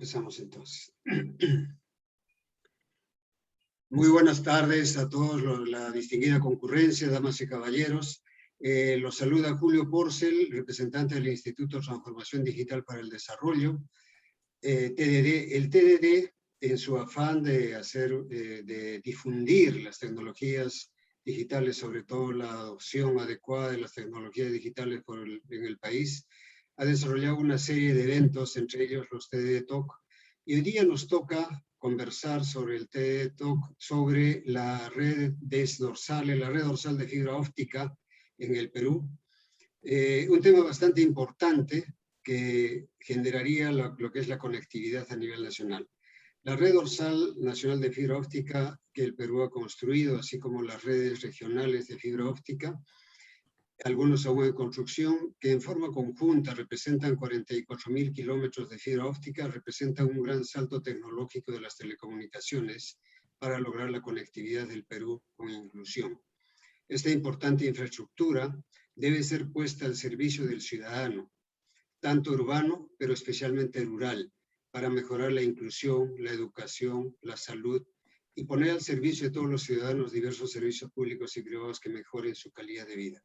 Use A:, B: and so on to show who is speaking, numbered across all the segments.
A: Empezamos entonces. Muy buenas tardes a todos, la distinguida concurrencia, damas y caballeros. Los saluda Julio Porcel, representante del Instituto Transformación Digital para el Desarrollo. El TDD, en su afán de difundir las tecnologías digitales, sobre todo la adopción adecuada de las tecnologías digitales en el país, ha desarrollado una serie de eventos, entre ellos los TDD Talk, y hoy día nos toca conversar sobre el TDD Talk, sobre la red dorsal de fibra óptica en el Perú. Un tema bastante importante que generaría lo que es la conectividad a nivel nacional. La red dorsal nacional de fibra óptica que el Perú ha construido, así como las redes regionales de fibra óptica, algunos aún en construcción, que en forma conjunta representan 44.000 kilómetros de fibra óptica, representan un gran salto tecnológico de las telecomunicaciones para lograr la conectividad del Perú con inclusión. Esta importante infraestructura debe ser puesta al servicio del ciudadano, tanto urbano, pero especialmente rural, para mejorar la inclusión, la educación, la salud y poner al servicio de todos los ciudadanos diversos servicios públicos y privados que mejoren su calidad de vida.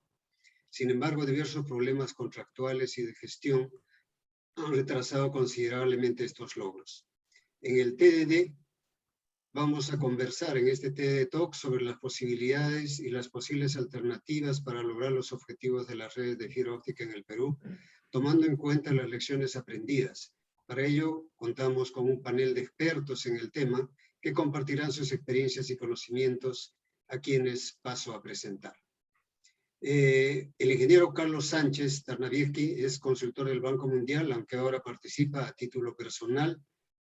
A: Sin embargo, diversos problemas contractuales y de gestión han retrasado considerablemente estos logros. En el TDD vamos a conversar en este TDD Talk sobre las posibilidades y las posibles alternativas para lograr los objetivos de las redes de fibra óptica en el Perú, tomando en cuenta las lecciones aprendidas. Para ello, contamos con un panel de expertos en el tema que compartirán sus experiencias y conocimientos a quienes paso a presentar. El ingeniero Carlos Sánchez Tarnavieschi es consultor del Banco Mundial, aunque ahora participa a título personal,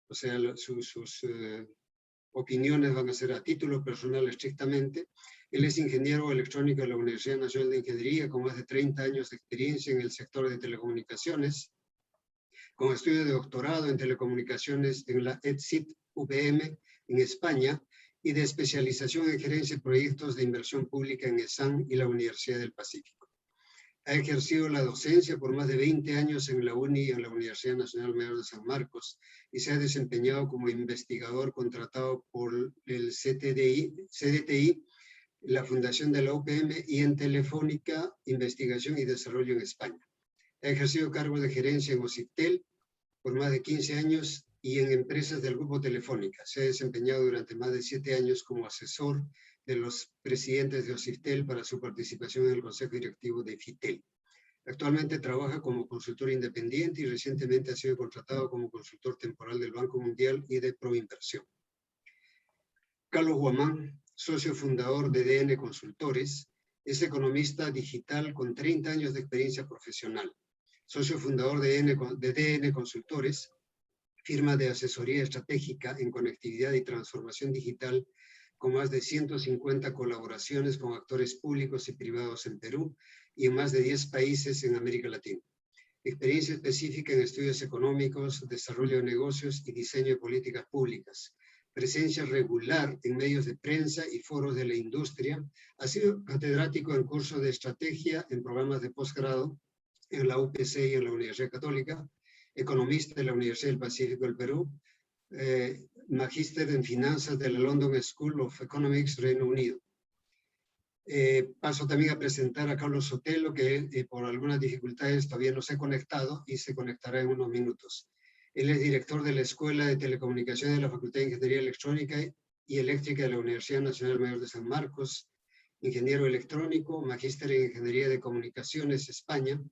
A: o sea, sus opiniones van a ser a título personal estrictamente. Él es ingeniero electrónico de la Universidad Nacional de Ingeniería, con más de 30 años de experiencia en el sector de telecomunicaciones, con estudio de doctorado en telecomunicaciones en la ETSIT UPM en España, y de especialización en gerencia de proyectos de inversión pública en ESAN y la Universidad del Pacífico. Ha ejercido la docencia por más de 20 años en la UNI y en la Universidad Nacional Mayor de San Marcos, y se ha desempeñado como investigador contratado por el CDTI, la Fundación de la UPM, y en Telefónica, Investigación y Desarrollo en España. Ha ejercido cargos de gerencia en OCIPTEL por más de 15 años y en empresas del Grupo Telefónica. Se ha desempeñado durante más de 7 años como asesor de los presidentes de OCIPTEL para su participación en el Consejo Directivo de FITEL. Actualmente trabaja como consultor independiente y recientemente ha sido contratado como consultor temporal del Banco Mundial y de Proinversión. Carlos Guamán, socio fundador de DN Consultores, es economista digital con 30 años de experiencia profesional. Socio fundador de DN Consultores, firma de asesoría estratégica en conectividad y transformación digital, con más de 150 colaboraciones con actores públicos y privados en Perú y en más de 10 países en América Latina. Experiencia específica en estudios económicos, desarrollo de negocios y diseño de políticas públicas. Presencia regular en medios de prensa y foros de la industria. Ha sido catedrático en cursos de estrategia en programas de posgrado en la UPC y en la Universidad Católica. Economista de la Universidad del Pacífico del Perú, magíster en finanzas de la London School of Economics, Reino Unido. Paso también a presentar a Carlos Sotelo, que por algunas dificultades todavía no se ha conectado y se conectará en unos minutos. Él es director de la Escuela de Telecomunicaciones de la Facultad de Ingeniería Electrónica y Eléctrica de la Universidad Nacional Mayor de San Marcos, ingeniero electrónico, magíster en Ingeniería de Comunicaciones, España,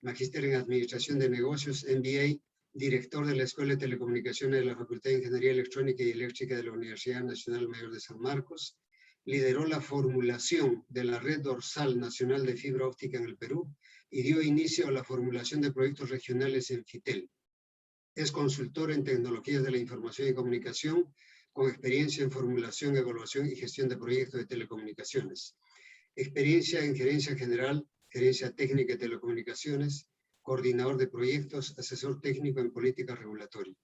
A: magíster en Administración de Negocios, MBA, director de la Escuela de Telecomunicaciones de la Facultad de Ingeniería Electrónica y Eléctrica de la Universidad Nacional Mayor de San Marcos. Lideró la formulación de la Red Dorsal Nacional de Fibra Óptica en el Perú y dio inicio a la formulación de proyectos regionales en FITEL. Es consultor en tecnologías de la información y comunicación, con experiencia en formulación, evaluación y gestión de proyectos de telecomunicaciones. Experiencia en gerencia general, gerencia técnica de telecomunicaciones, coordinador de proyectos, asesor técnico en política regulatoria.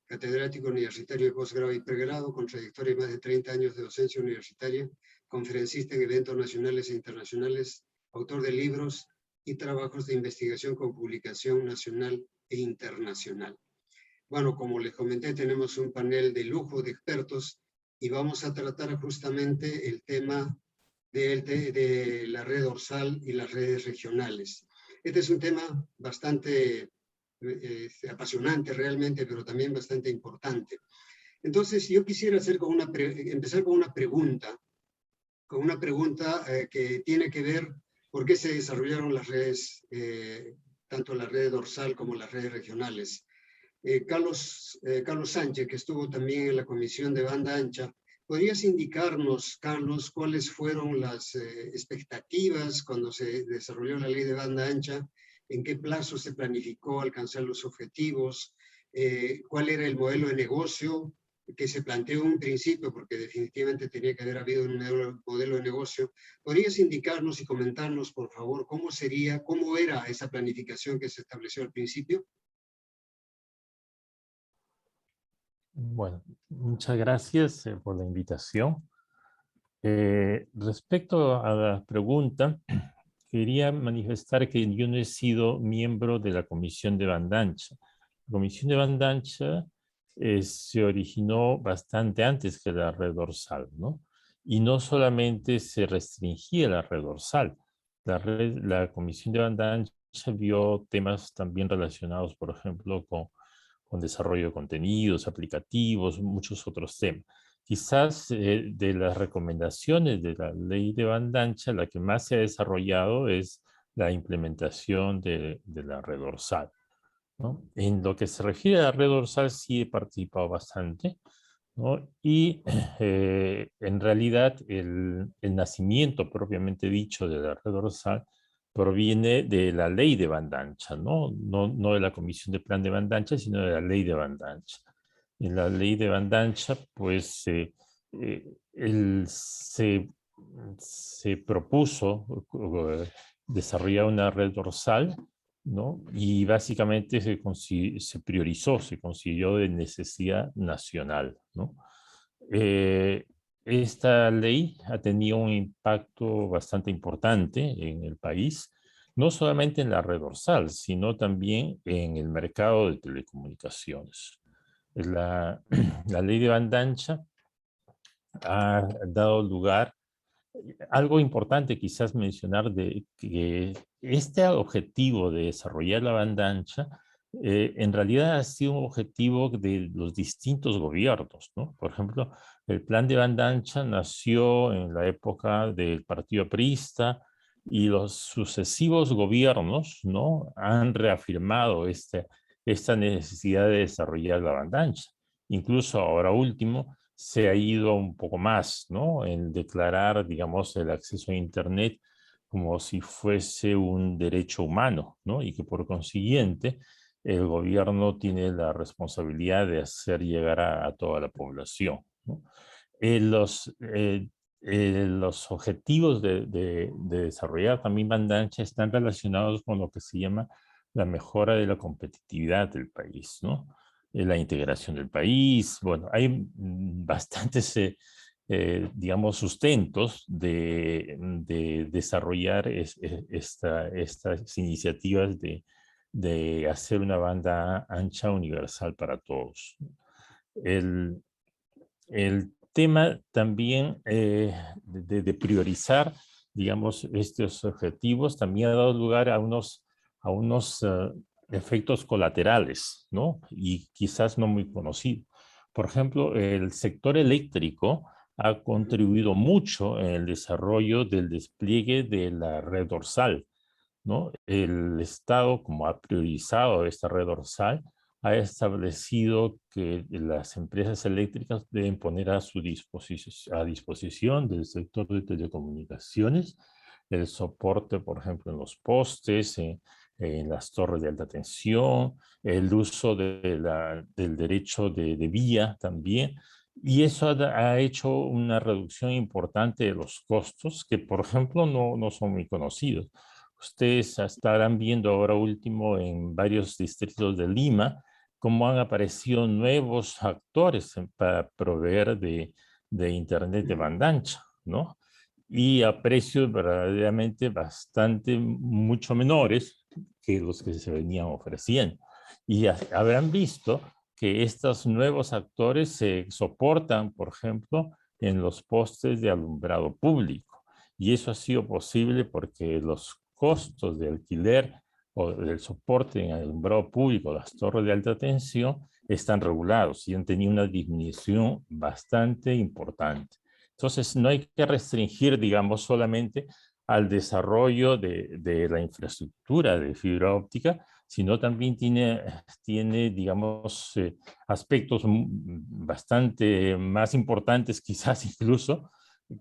A: Catedrático universitario de posgrado y pregrado, con trayectoria de más de 30 años de docencia universitaria, conferencista en eventos nacionales e internacionales, autor de libros y trabajos de investigación con publicación nacional e internacional. Bueno, como les comenté, tenemos un panel de lujo de expertos y vamos a tratar justamente el tema de la red dorsal y las redes regionales. Este es un tema bastante apasionante realmente, pero también bastante importante. Entonces, yo quisiera empezar con una pregunta que tiene que ver por qué se desarrollaron las redes, tanto la red dorsal como las redes regionales. Carlos Sánchez, que estuvo también en la comisión de banda ancha, ¿podrías indicarnos, Carlos, cuáles fueron las expectativas cuando se desarrolló la ley de banda ancha? ¿En qué plazo se planificó alcanzar los objetivos? ¿Cuál era el modelo de negocio que se planteó en un principio? Porque definitivamente tenía que haber habido un modelo de negocio. ¿Podrías indicarnos y comentarnos, por favor, cómo era esa planificación que se estableció al principio?
B: Bueno, muchas gracias por la invitación. Respecto a la pregunta, quería manifestar que yo no he sido miembro de la Comisión de Banda Ancha. La Comisión de Banda Ancha se originó bastante antes que la red dorsal, ¿no? Y no solamente se restringía la red dorsal. La Comisión de Banda Ancha vio temas también relacionados, por ejemplo, con desarrollo de contenidos, aplicativos, muchos otros temas. Quizás de las recomendaciones de la ley de banda ancha, la que más se ha desarrollado es la implementación de la red dorsal, ¿no? En lo que se refiere a la red dorsal sí he participado bastante, ¿no? Y en realidad el nacimiento propiamente dicho de la red dorsal proviene de la ley de banda ancha, ¿no? No de la Comisión de Plan de Banda Ancha, sino de la ley de banda ancha. En la ley de banda ancha, pues se propuso desarrollar una red dorsal, ¿no? Y básicamente se priorizó, se consideró de necesidad nacional, ¿no? Eh, Esta ley ha tenido un impacto bastante importante en el país, no solamente en la red dorsal, sino también en el mercado de telecomunicaciones. La, la ley de banda ancha ha dado lugar, algo importante quizás mencionar, de que este objetivo de desarrollar la banda ancha en realidad ha sido un objetivo de los distintos gobiernos, ¿no? Por ejemplo, el plan de banda ancha nació en la época del Partido Aprista y los sucesivos gobiernos, ¿no?, han reafirmado esta necesidad de desarrollar la banda ancha. Incluso ahora último, se ha ido un poco más, ¿no?, en declarar, digamos, el acceso a Internet como si fuese un derecho humano, ¿no? Y que por consiguiente el gobierno tiene la responsabilidad de hacer llegar a toda la población, ¿no? Eh, los, eh, los objetivos de desarrollar también banda ancha están relacionados con lo que se llama la mejora de la competitividad del país, ¿no? La integración del país. Bueno, hay bastantes, digamos, sustentos de desarrollar estas iniciativas de hacer una banda ancha universal para todos. El, el tema también de priorizar, digamos, estos objetivos también ha dado lugar a unos efectos colaterales, ¿no? Y quizás no muy conocidos. Por ejemplo, el sector eléctrico ha contribuido mucho en el desarrollo del despliegue de la red dorsal, ¿no? El Estado, como ha priorizado esta red dorsal, ha establecido que las empresas eléctricas deben poner a disposición del sector de telecomunicaciones el soporte, por ejemplo, en los postes, en las torres de alta tensión, el uso del derecho de vía también. Y eso ha hecho una reducción importante de los costos que, por ejemplo, no son muy conocidos. Ustedes estarán viendo ahora último en varios distritos de Lima cómo han aparecido nuevos actores para proveer de Internet de banda ancha, ¿no? Y a precios verdaderamente bastante, mucho menores que los que se venían ofreciendo. Y habrán visto que estos nuevos actores se soportan, por ejemplo, en los postes de alumbrado público. Y eso ha sido posible porque los costos de alquiler o del soporte en alumbrado público, las torres de alta tensión, están regulados y han tenido una disminución bastante importante. Entonces, no hay que restringir, digamos, solamente al desarrollo de la infraestructura de fibra óptica, sino también tiene digamos, aspectos bastante más importantes, quizás incluso,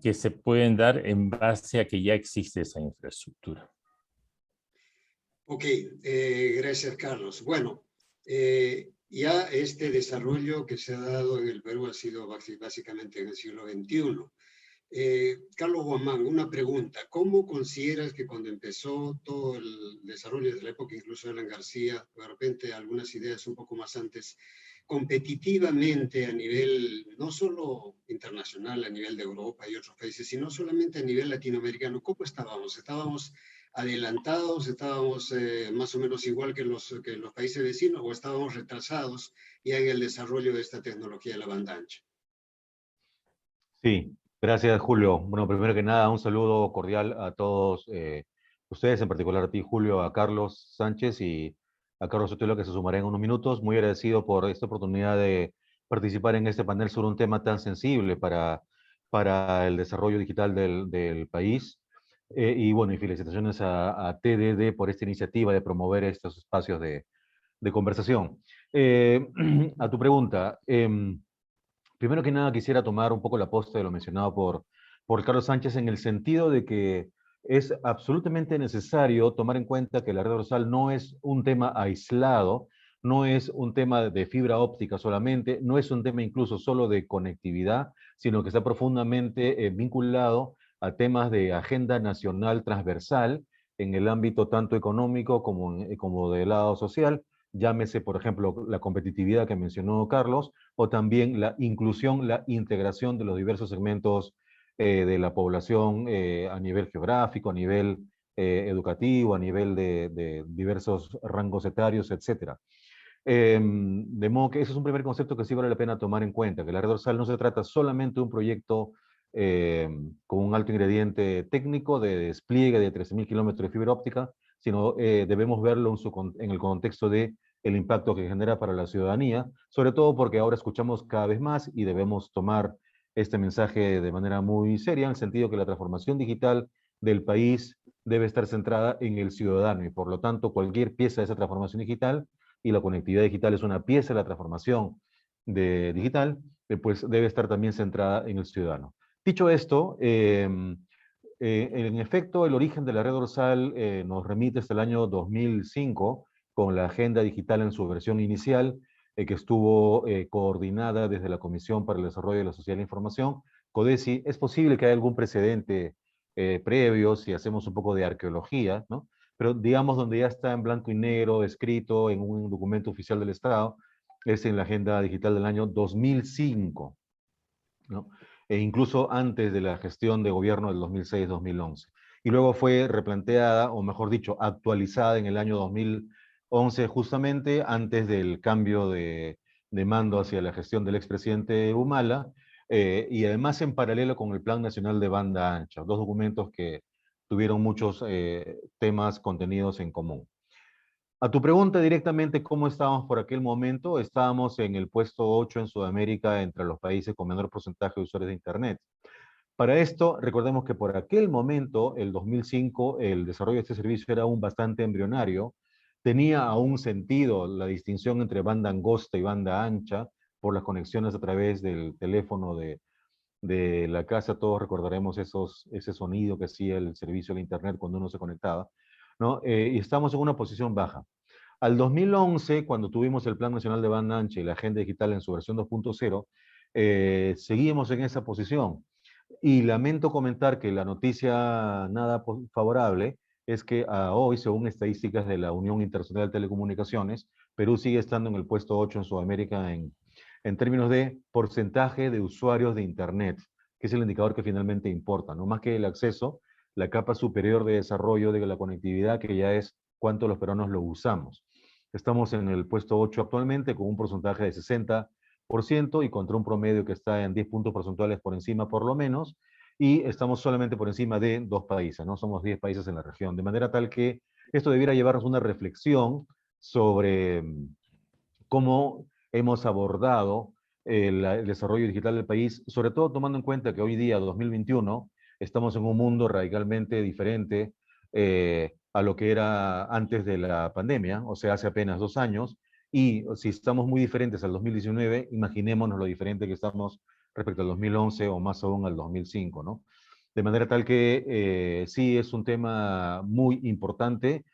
B: que se pueden dar en base a que ya existe esa infraestructura.
A: Ok, gracias, Carlos. Bueno, ya este desarrollo que se ha dado en el Perú ha sido básicamente en el siglo XXI. Carlos Guamán, una pregunta. ¿Cómo consideras que cuando empezó todo el desarrollo de la época, incluso de Alan García, de repente algunas ideas un poco más antes, competitivamente a nivel, no solo internacional, a nivel de Europa y otros países, sino solamente a nivel latinoamericano, ¿cómo estábamos? ¿Estábamos adelantados, estábamos más o menos igual que los países vecinos o estábamos retrasados ya en el desarrollo de esta tecnología de la banda ancha?
C: Sí, gracias Julio. Bueno, primero que nada, un saludo cordial a todos ustedes, en particular a ti Julio, a Carlos Sánchez y a Carlos Sotelo, que se sumará en unos minutos. Muy agradecido por esta oportunidad de participar en este panel sobre un tema tan sensible para el desarrollo digital del país. Y bueno, y felicitaciones a TDD por esta iniciativa de promover estos espacios de conversación. A tu pregunta, primero que nada quisiera tomar un poco la posta de lo mencionado por Carlos Sánchez en el sentido de que es absolutamente necesario tomar en cuenta que la red dorsal no es un tema aislado, no es un tema de fibra óptica solamente, no es un tema incluso solo de conectividad, sino que está profundamente vinculado a temas de agenda nacional transversal en el ámbito tanto económico como del lado social. Llámese, por ejemplo, la competitividad que mencionó Carlos, o también la inclusión, la integración de los diversos segmentos de la población a nivel geográfico, a nivel educativo, a nivel de diversos rangos etarios, etc. De modo que ese es un primer concepto que sí vale la pena tomar en cuenta, que la red dorsal no se trata solamente de un proyecto con un alto ingrediente técnico de despliegue de 13.000 kilómetros de fibra óptica, sino debemos verlo en el contexto de el impacto que genera para la ciudadanía, sobre todo porque ahora escuchamos cada vez más y debemos tomar este mensaje de manera muy seria, en el sentido que la transformación digital del país debe estar centrada en el ciudadano y por lo tanto cualquier pieza de esa transformación digital, y la conectividad digital es una pieza de la transformación digital, pues debe estar también centrada en el ciudadano. Dicho esto, en efecto, el origen de la red dorsal nos remite hasta el año 2005, con la Agenda Digital en su versión inicial, que estuvo coordinada desde la Comisión para el Desarrollo de la Sociedad de la Información, CODESI. Es posible que haya algún precedente previo, si hacemos un poco de arqueología, ¿no? Pero digamos donde ya está en blanco y negro, escrito en un documento oficial del Estado, es en la Agenda Digital del año 2005, ¿no? E incluso antes de la gestión de gobierno del 2006-2011. Y luego fue replanteada, o mejor dicho, actualizada en el año 2011, justamente antes del cambio de mando hacia la gestión del expresidente Humala, y además en paralelo con el Plan Nacional de Banda Ancha, dos documentos que tuvieron muchos temas contenidos en común. A tu pregunta directamente, ¿cómo estábamos por aquel momento? Estábamos en el puesto 8 en Sudamérica entre los países con menor porcentaje de usuarios de Internet. Para esto, recordemos que por aquel momento, el 2005, el desarrollo de este servicio era aún bastante embrionario. Tenía aún sentido la distinción entre banda angosta y banda ancha por las conexiones a través del teléfono de la casa. Todos recordaremos ese sonido que hacía el servicio de Internet cuando uno se conectaba, ¿no? Y estamos en una posición baja. Al 2011, cuando tuvimos el Plan Nacional de Banda Ancha y la Agenda Digital en su versión 2.0, seguimos en esa posición. Y lamento comentar que la noticia nada favorable es que hoy, según estadísticas de la Unión Internacional de Telecomunicaciones, Perú sigue estando en el puesto 8 en Sudamérica en términos de porcentaje de usuarios de Internet, que es el indicador que finalmente importa, no más que el acceso, la capa superior de desarrollo de la conectividad, que ya es cuánto los peruanos lo usamos. Estamos en el puesto 8 actualmente con un porcentaje de 60% y contra un promedio que está en 10 puntos porcentuales por encima por lo menos, y estamos solamente por encima de 2 países, ¿no? Somos 10 países en la región, de manera tal que esto debiera llevarnos a una reflexión sobre cómo hemos abordado el desarrollo digital del país, sobre todo tomando en cuenta que hoy día, 2021, estamos en un mundo radicalmente diferente a lo que era antes de la pandemia, o sea, hace apenas 2 años, y si estamos muy diferentes al 2019, imaginémonos lo diferente que estamos respecto al 2011 o más aún al 2005, ¿no? De manera tal que sí es un tema muy importante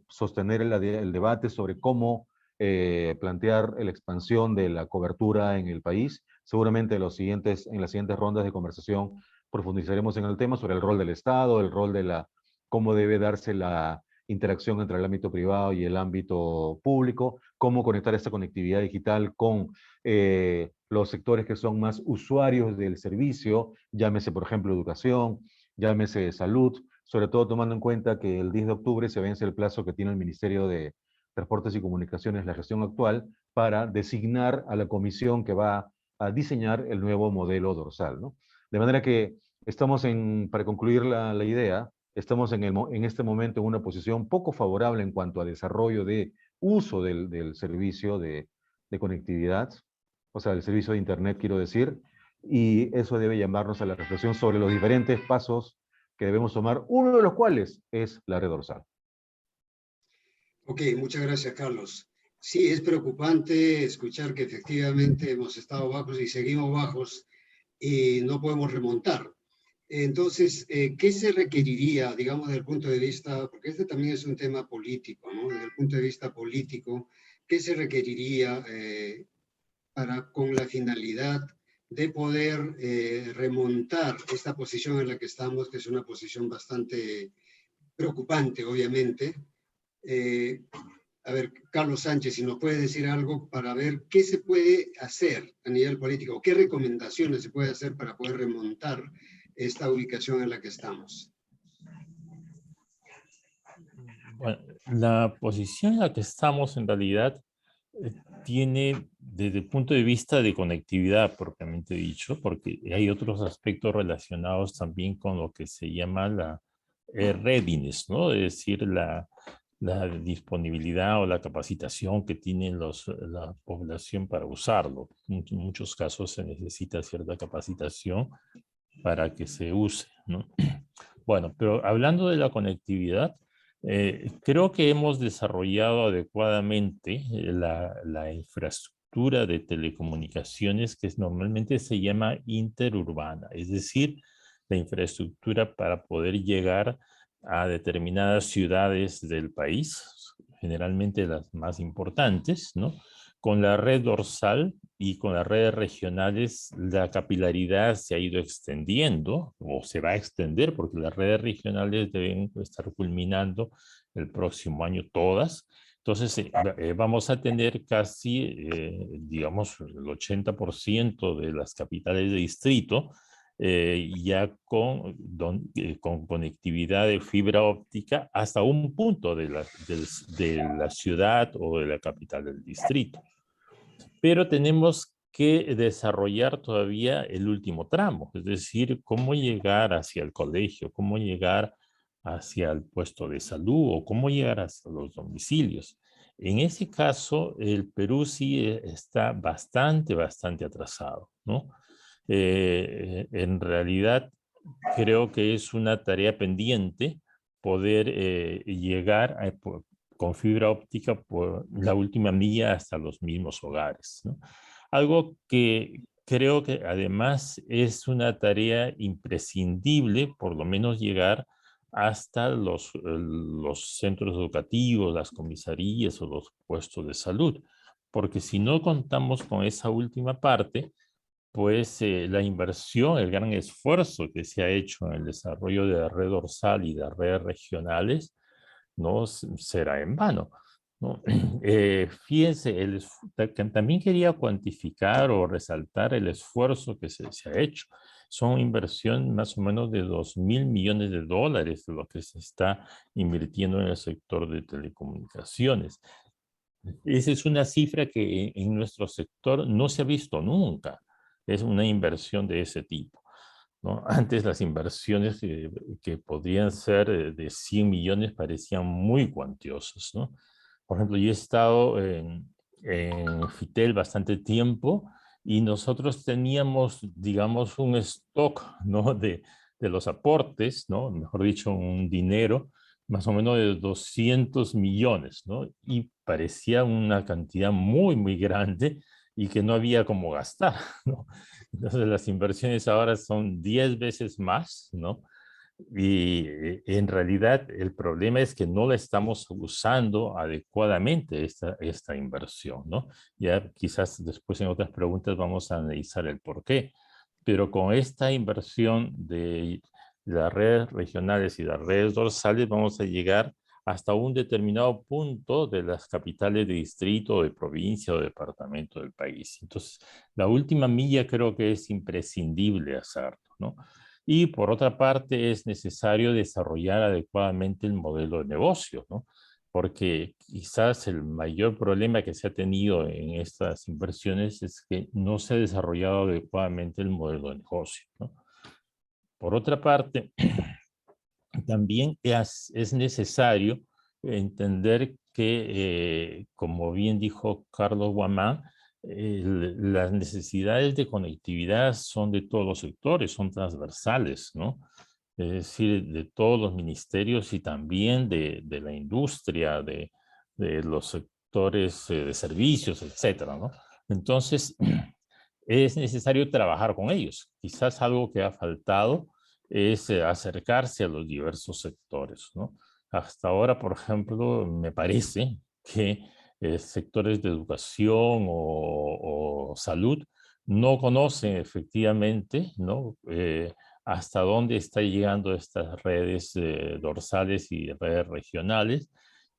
C: sostener el debate sobre cómo plantear la expansión de la cobertura en el país. Seguramente en las siguientes rondas de conversación profundizaremos en el tema sobre el rol del Estado, el rol de cómo debe darse la interacción entre el ámbito privado y el ámbito público, cómo conectar esta conectividad digital con los sectores que son más usuarios del servicio, llámese, por ejemplo, educación, llámese salud, sobre todo tomando en cuenta que el 10 de octubre se vence el plazo que tiene el Ministerio de Transportes y Comunicaciones, la gestión actual, para designar a la comisión que va a diseñar el nuevo modelo dorsal, ¿no? De manera que estamos para concluir la idea, estamos en este momento en una posición poco favorable en cuanto a desarrollo de uso del servicio de conectividad, o sea, del servicio de Internet, quiero decir, y eso debe llamarnos a la reflexión sobre los diferentes pasos que debemos tomar, uno de los cuales es la red dorsal.
A: Ok, muchas gracias, Carlos. Sí, es preocupante escuchar que efectivamente hemos estado bajos y seguimos bajos y no podemos remontar. Entonces, ¿qué se requeriría, digamos, desde el punto de vista, porque este también es un tema político, ¿no? Desde el punto de vista político, ¿qué se requeriría con la finalidad de poder remontar esta posición en la que estamos, que es una posición bastante preocupante, obviamente? A ver, Carlos Sánchez, si nos puede decir algo para ver qué se puede hacer a nivel político, qué recomendaciones se puede hacer para poder remontar esta ubicación en la que estamos.
B: Bueno, la posición en la que estamos en realidad tiene, desde el punto de vista de conectividad propiamente dicho, porque hay otros aspectos relacionados también con lo que se llama la readiness, ¿no? Es decir, la disponibilidad o la capacitación que tiene la población para usarlo. En muchos casos se necesita cierta capacitación para que se use, ¿no? Bueno, pero hablando de la conectividad, creo que hemos desarrollado adecuadamente la infraestructura de telecomunicaciones que normalmente se llama interurbana, es decir, la infraestructura para poder llegar a determinadas ciudades del país, generalmente las más importantes, ¿no? Con la red dorsal y con las redes regionales, la capilaridad se ha ido extendiendo o se va a extender porque las redes regionales deben estar culminando el próximo año todas. Entonces, vamos a tener casi, digamos, el 80% de las capitales de distrito ya con conectividad de fibra óptica hasta un punto de la ciudad o de la capital del distrito. Pero tenemos que desarrollar todavía el último tramo, es decir, cómo llegar hacia el colegio, cómo llegar hacia el puesto de salud o cómo llegar hasta los domicilios. En ese caso, el Perú sí está bastante atrasado, ¿no? En realidad, creo que es una tarea pendiente poder llegar con fibra óptica por la última milla hasta los mismos hogares, ¿no? Algo que creo que además es una tarea imprescindible, por lo menos llegar hasta los centros educativos, las comisarías o los puestos de salud, porque si no contamos con esa última parte, pues la inversión, el gran esfuerzo que se ha hecho en el desarrollo de la red dorsal y de redes regionales, no será en vano, ¿no? Fíjense, también quería cuantificar o resaltar el esfuerzo que se ha hecho. Son inversión más o menos de $2.000 millones de lo que se está invirtiendo en el sector de telecomunicaciones. Esa es una cifra que en nuestro sector no se ha visto nunca. Es una inversión de ese tipo, ¿no? Antes las inversiones que podrían ser de 100 millones parecían muy cuantiosas, ¿no? Por ejemplo, yo he estado en Fitel bastante tiempo y nosotros teníamos, digamos, un stock, ¿no? de los aportes, ¿no? Mejor dicho, un dinero más o menos de 200 millones, ¿no? Y parecía una cantidad muy, muy grande y que no había cómo gastar, ¿no? Entonces las inversiones ahora son 10 veces más, ¿no? Y en realidad el problema es que no la estamos usando adecuadamente esta inversión, ¿no? Ya quizás después en otras preguntas vamos a analizar el por qué. Pero con esta inversión de las redes regionales y las redes dorsales vamos a llegar hasta un determinado punto de las capitales de distrito, de provincia o departamento del país. Entonces, la última milla creo que es imprescindible hacerlo, ¿no? Y por otra parte, es necesario desarrollar adecuadamente el modelo de negocio, ¿no? Porque quizás el mayor problema que se ha tenido en estas inversiones es que no se ha desarrollado adecuadamente el modelo de negocio, ¿no? Por otra parte, también es necesario entender que, como bien dijo Carlos Guamán, las necesidades de conectividad son de todos los sectores, son transversales, ¿no? Es decir, de todos los ministerios y también de la industria, de los sectores de servicios, etcétera, ¿no? Entonces, es necesario trabajar con ellos. Quizás algo que ha faltado es acercarse a los diversos sectores, ¿no? Hasta ahora, por ejemplo, me parece que sectores de educación o salud no conocen efectivamente, ¿no? Hasta dónde está llegando estas redes dorsales y redes regionales,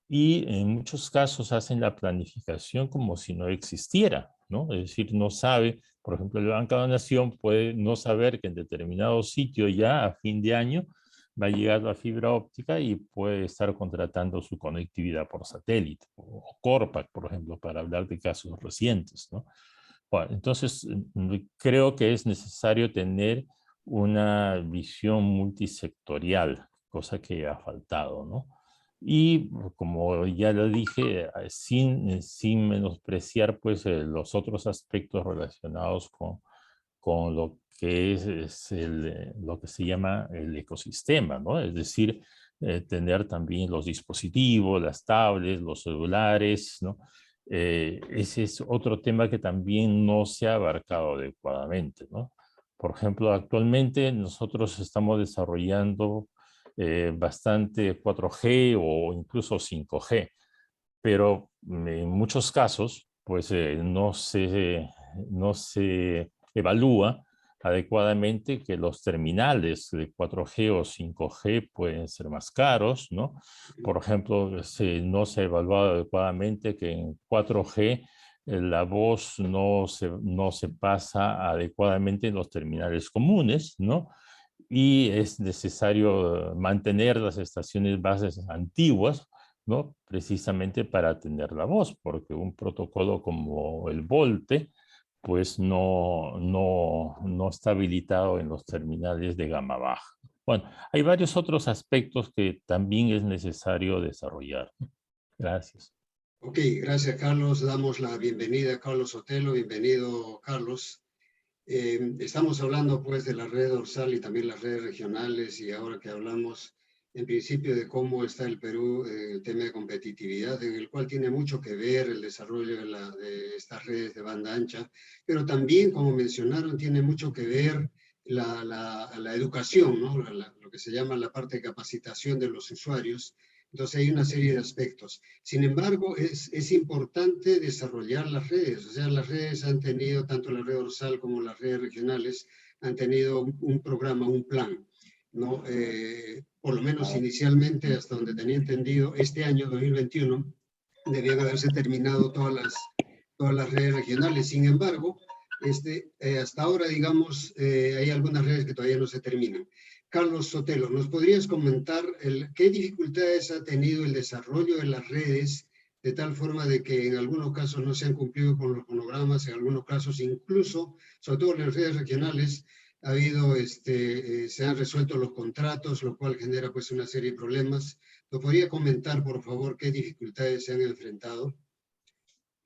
B: y en muchos casos hacen la planificación como si no existiera, ¿no? Es decir, no sabe, por ejemplo, el Banco de la Nación puede no saber que en determinado sitio ya a fin de año va a llegar la fibra óptica y puede estar contratando su conectividad por satélite, o Corpac, por ejemplo, para hablar de casos recientes, ¿no? Bueno, entonces, creo que es necesario tener una visión multisectorial, cosa que ha faltado, ¿no? Y como ya lo dije, sin menospreciar pues, los otros aspectos relacionados con lo que es lo que se llama el ecosistema, ¿no? Es decir, tener también los dispositivos, las tablets, los celulares, ¿no? Ese es otro tema que también no se ha abarcado adecuadamente, ¿no? Por ejemplo, actualmente nosotros estamos desarrollando bastante 4G o incluso 5G, pero en muchos casos, pues no se evalúa adecuadamente que los terminales de 4G o 5G pueden ser más caros, ¿no? Por ejemplo, no se ha evaluado adecuadamente que en 4G la voz no se pasa adecuadamente en los terminales comunes, ¿no? Y es necesario mantener las estaciones bases antiguas, ¿no? Precisamente para atender la voz, porque un protocolo como el VoLTE, pues no está habilitado en los terminales de gama baja. Bueno, hay varios otros aspectos que también es necesario desarrollar. Gracias.
A: Ok, gracias Carlos. Damos la bienvenida a Carlos Sotelo. Bienvenido, Carlos. Estamos hablando pues de la red dorsal y también las redes regionales, y ahora que hablamos en principio de cómo está el Perú, el tema de competitividad, en el cual tiene mucho que ver el desarrollo de estas redes de banda ancha, pero también, como mencionaron, tiene mucho que ver la educación, ¿no? Lo que se llama la parte de capacitación de los usuarios. Entonces hay una serie de aspectos. Sin embargo, es importante desarrollar las redes. O sea, las redes han tenido, tanto la red dorsal como las redes regionales, han tenido un programa, un plan, ¿no? Por lo menos inicialmente, hasta donde tenía entendido, este año 2021 debían haberse terminado todas las redes regionales. Sin embargo, hasta ahora, digamos, hay algunas redes que todavía no se terminan. Carlos Sotelo, ¿nos podrías comentar qué dificultades ha tenido el desarrollo de las redes de tal forma de que en algunos casos no se han cumplido con los cronogramas, en algunos casos incluso, sobre todo en las redes regionales, ha habido, se han resuelto los contratos, lo cual genera pues una serie de problemas. ¿Nos podría comentar, por favor, qué dificultades se han enfrentado?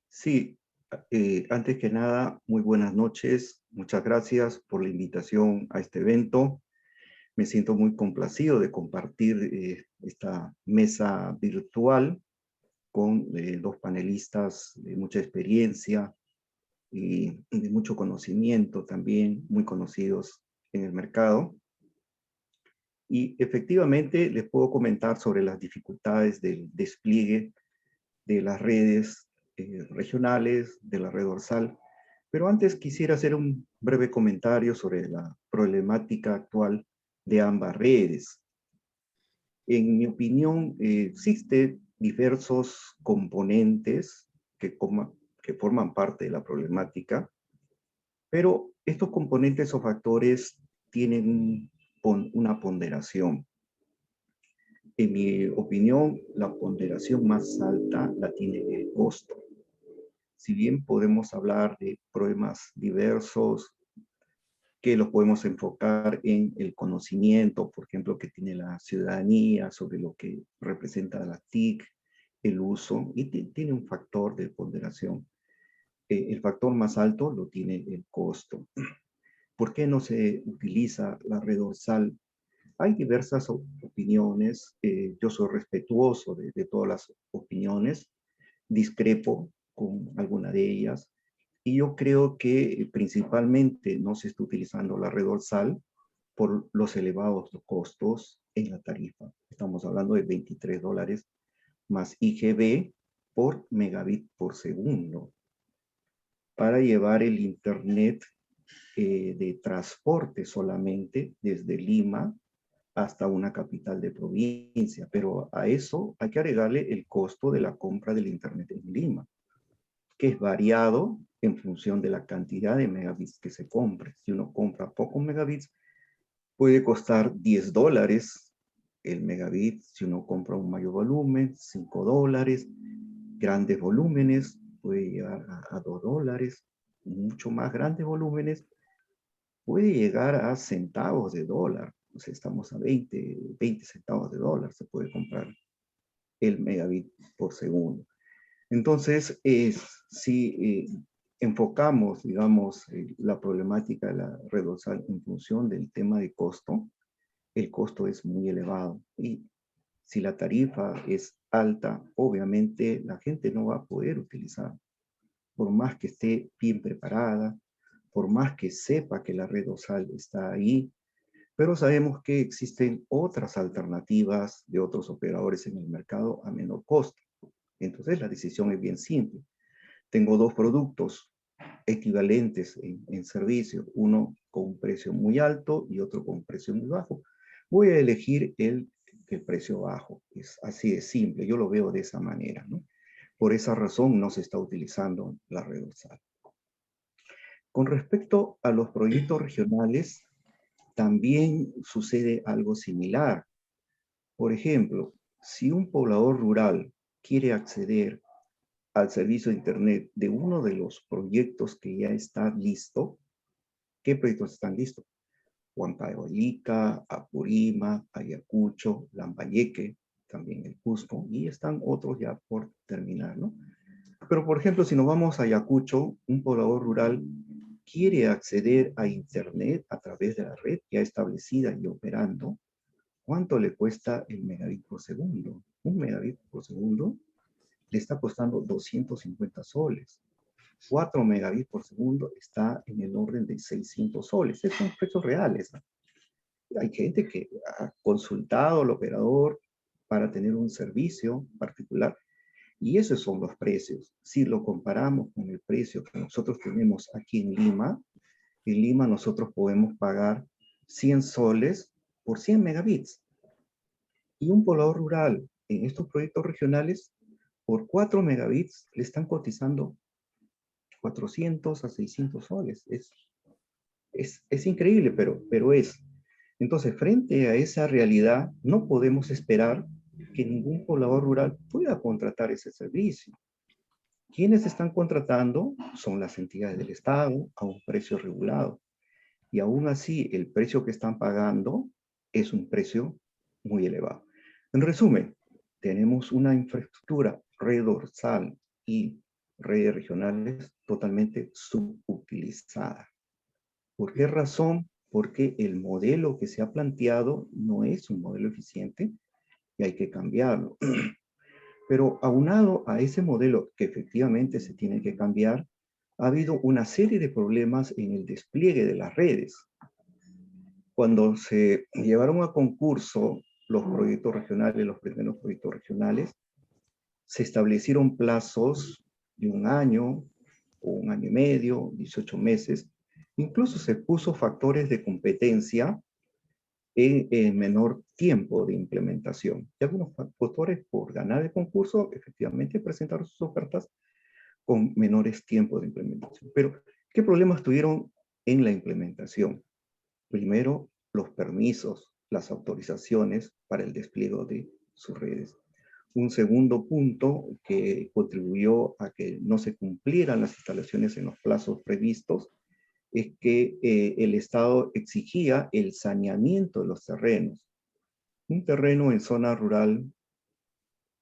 D: Sí, antes que nada, muy buenas noches. Muchas gracias por la invitación a este evento. Me siento muy complacido de compartir esta mesa virtual con dos panelistas de mucha experiencia y de mucho conocimiento también, muy conocidos en el mercado. Y efectivamente les puedo comentar sobre las dificultades del despliegue de las redes regionales, de la red dorsal. Pero antes quisiera hacer un breve comentario sobre la problemática actual de ambas redes. En mi opinión, existen diversos componentes que forman parte de la problemática, pero estos componentes o factores tienen una ponderación. En mi opinión, la ponderación más alta la tiene el costo. Si bien podemos hablar de problemas diversos, que los podemos enfocar en el conocimiento, por ejemplo, que tiene la ciudadanía sobre lo que representa la TIC, el uso, y tiene un factor de ponderación. El factor más alto lo tiene el costo. ¿Por qué no se utiliza la red dorsal? Hay diversas opiniones. Yo soy respetuoso de todas las opiniones, discrepo con alguna de ellas, y yo creo que principalmente no se está utilizando la red dorsal por los elevados costos en la tarifa. Estamos hablando de $23 más IGB por megabit por segundo para llevar el internet de transporte solamente desde Lima hasta una capital de provincia, pero a eso hay que agregarle el costo de la compra del internet en Lima, que es variado en función de la cantidad de megabits que se compre. Si uno compra pocos megabits, puede costar $10 el megabit. Si uno compra un mayor volumen, $5. Grandes volúmenes puede llegar a $2. Mucho más grandes volúmenes puede llegar a centavos de dólar. O sea, estamos a 20 centavos de dólar. Se puede comprar el megabit por segundo. Entonces, si enfocamos, digamos, la problemática de la red dorsal en función del tema de costo, el costo es muy elevado. Y si la tarifa es alta, obviamente la gente no va a poder utilizar, por más que esté bien preparada, por más que sepa que la red dorsal está ahí, pero sabemos que existen otras alternativas de otros operadores en el mercado a menor costo. Entonces la decisión es bien simple. Tengo dos productos equivalentes en servicio, uno con un precio muy alto y otro con un precio muy bajo. Voy a elegir el precio bajo. Es así de simple, yo lo veo de esa manera, ¿no? Por esa razón no se está utilizando la red dorsal. Con respecto a los proyectos regionales, también sucede algo similar. Por ejemplo, si un poblador rural quiere acceder al servicio de Internet de uno de los proyectos que ya está listo, ¿qué proyectos están listos? Huancavelica, Apurima, Ayacucho, Lambayeque, también el Cusco, y están otros ya por terminar, ¿no? Pero, por ejemplo, si nos vamos a Ayacucho, un poblador rural quiere acceder a Internet a través de la red ya establecida y operando. ¿Cuánto le cuesta el megabit por segundo? Un megabit por segundo le está costando 250 soles. 4 megabits por segundo está en el orden de 600 soles. Estos son precios reales, ¿no? Hay gente que ha consultado al operador para tener un servicio particular y esos son los precios. Si lo comparamos con el precio que nosotros tenemos aquí en Lima nosotros podemos pagar 100 soles por 100 megabits. Y un poblador rural en estos proyectos regionales, por 4 megabits le están cotizando 400 a 600 soles. Es increíble, pero es. Entonces, frente a esa realidad, no podemos esperar que ningún poblador rural pueda contratar ese servicio. Quienes están contratando son las entidades del Estado a un precio regulado. Y aún así, el precio que están pagando es un precio muy elevado. En resumen, tenemos una infraestructura, red dorsal y redes regionales totalmente subutilizada. ¿Por qué razón? Porque el modelo que se ha planteado no es un modelo eficiente y hay que cambiarlo. Pero aunado a ese modelo que efectivamente se tiene que cambiar, ha habido una serie de problemas en el despliegue de las redes. Cuando se llevaron a concurso los proyectos regionales, los primeros proyectos regionales, se establecieron plazos de 1 año o 1 año y medio, 18 meses. Incluso se puso factores de competencia en menor tiempo de implementación. Y algunos factores por ganar el concurso efectivamente presentaron sus ofertas con menores tiempos de implementación. Pero, ¿qué problemas tuvieron en la implementación? Primero, los permisos, las autorizaciones para el despliegue de sus redes. Un segundo punto que contribuyó a que no se cumplieran las instalaciones en los plazos previstos es que el Estado exigía el saneamiento de los terrenos. Un terreno en zona rural,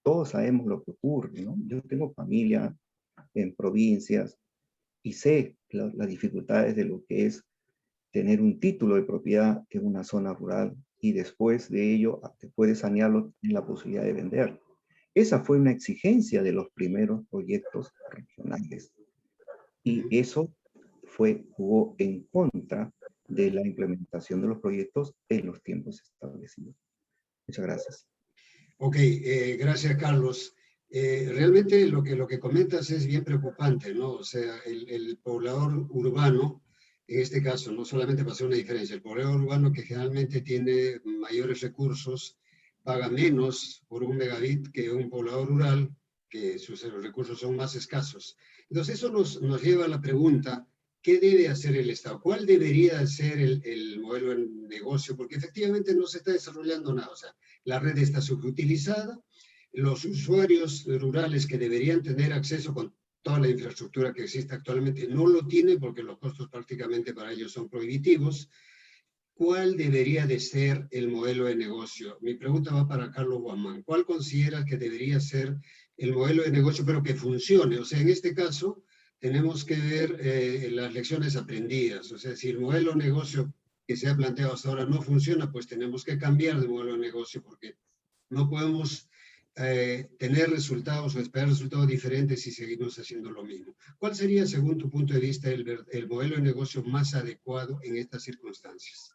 D: todos sabemos lo que ocurre, ¿no? Yo tengo familia en provincias y sé las dificultades de lo que es tener un título de propiedad en una zona rural y después de ello, después de sanearlo, tener la posibilidad de vender. Esa fue una exigencia de los primeros proyectos regionales. Y eso jugó en contra de la implementación de los proyectos en los tiempos establecidos. Muchas gracias.
A: Ok, gracias, Carlos. Realmente lo que comentas es bien preocupante, ¿no? O sea, el poblador urbano, en este caso, no solamente para hacer una diferencia, el poblador urbano que generalmente tiene mayores recursos, paga menos por 1 megabit que un poblador rural, que sus recursos son más escasos. Entonces, eso nos lleva a la pregunta, ¿qué debe hacer el Estado? ¿Cuál debería ser el modelo de negocio? Porque efectivamente no se está desarrollando nada, o sea, la red está subutilizada, los usuarios rurales que deberían tener acceso con toda la infraestructura que existe actualmente no lo tienen porque los costos prácticamente para ellos son prohibitivos. ¿Cuál debería de ser el modelo de negocio? Mi pregunta va para Carlos Guamán. ¿Cuál considera que debería ser el modelo de negocio, pero que funcione? O sea, en este caso, tenemos que ver las lecciones aprendidas. O sea, si el modelo de negocio que se ha planteado hasta ahora no funciona, pues tenemos que cambiar de modelo de negocio porque no podemos tener resultados o esperar resultados diferentes si seguimos haciendo lo mismo. ¿Cuál sería, según tu punto de vista, el modelo de negocio más adecuado en estas circunstancias?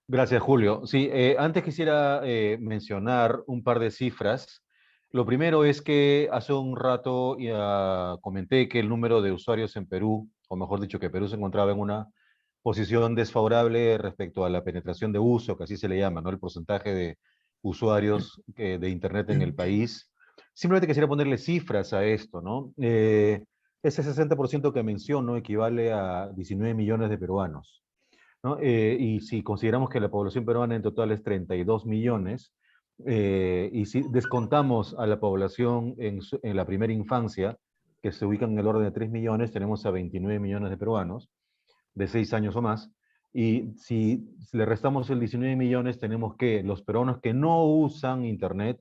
C: Gracias, Julio. Sí, antes quisiera mencionar un par de cifras. Lo primero es que hace un rato comenté que el número de usuarios en Perú, o mejor dicho, que Perú se encontraba en una posición desfavorable respecto a la penetración de uso, que así se le llama, ¿no? El porcentaje de usuarios de Internet en el país. Simplemente quisiera ponerle cifras a esto, ¿no? Ese 60% que menciono equivale a 19 millones de peruanos, ¿no? Y si consideramos que la población peruana en total es 32 millones, y si descontamos a la población en la primera infancia, que se ubican en el orden de 3 millones, tenemos a 29 millones de peruanos de 6 años o más. Y si le restamos el 19 millones, tenemos que los peruanos que no usan Internet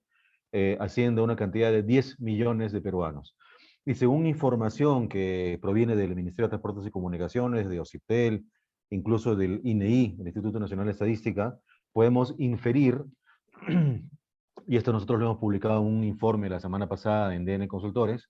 C: ascienden a una cantidad de 10 millones de peruanos. Y según información que proviene del Ministerio de Transportes y Comunicaciones, de OCIPTEL, incluso del INEI, el Instituto Nacional de Estadística, podemos inferir, y esto nosotros lo hemos publicado en un informe la semana pasada en DN Consultores,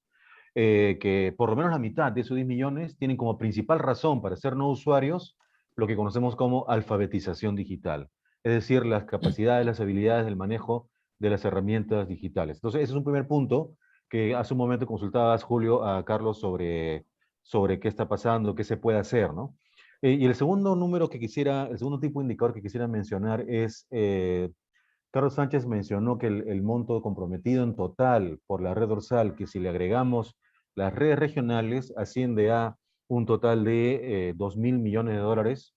C: que por lo menos la mitad de esos 10 millones tienen como principal razón para ser no usuarios lo que conocemos como alfabetización digital, es decir, las capacidades, las habilidades del manejo de las herramientas digitales. Entonces, ese es un primer punto que hace un momento consultabas, Julio, a Carlos sobre qué está pasando, qué se puede hacer, ¿no? Y el segundo número que quisiera, el segundo tipo de indicador que quisiera mencionar es, Carlos Sánchez mencionó que el monto comprometido en total por la red dorsal, que si le agregamos las redes regionales, asciende a un total de 2.000 millones de dólares,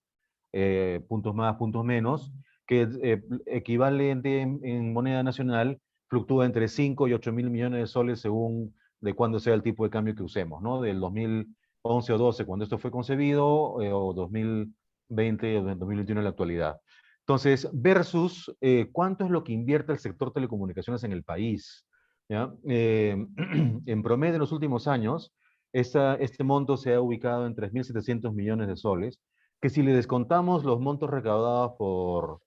C: puntos más, puntos menos, que equivalente en moneda nacional fluctúa entre 5 y 8 mil millones de soles según de cuándo sea el tipo de cambio que usemos, ¿no? Del 2011 o 12 cuando esto fue concebido, o 2020 o 2021 en la actualidad. Entonces, versus cuánto es lo que invierte el sector telecomunicaciones en el país, ¿ya? En promedio en los últimos años, este monto se ha ubicado en 3.700 millones de soles, que si le descontamos los montos recaudados por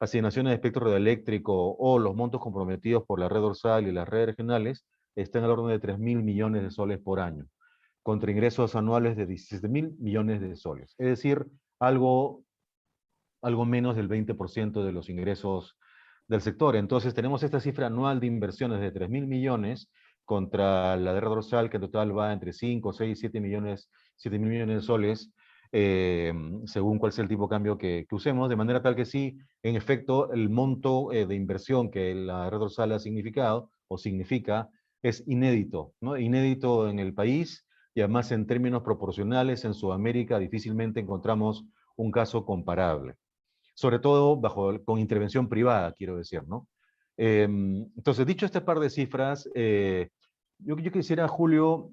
C: asignaciones de espectro radioeléctrico o los montos comprometidos por la red dorsal y las redes regionales, está en el orden de 3.000 millones de soles por año, contra ingresos anuales de 17.000 millones de soles. Es decir, algo menos del 20% de los ingresos del sector. Entonces tenemos esta cifra anual de inversiones de 3.000 millones contra la de red dorsal, que en total va entre 5, 6, 7 millones, 7.000 millones de soles, según cuál sea el tipo de cambio que usemos, de manera tal que sí, en efecto, el monto de inversión que la red dorsal ha significado o significa es inédito, ¿no? Inédito en el país, y además en términos proporcionales en Sudamérica difícilmente encontramos un caso comparable. Sobre todo con intervención privada, quiero decir, ¿no? Entonces, dicho este par de cifras, yo quisiera, Julio,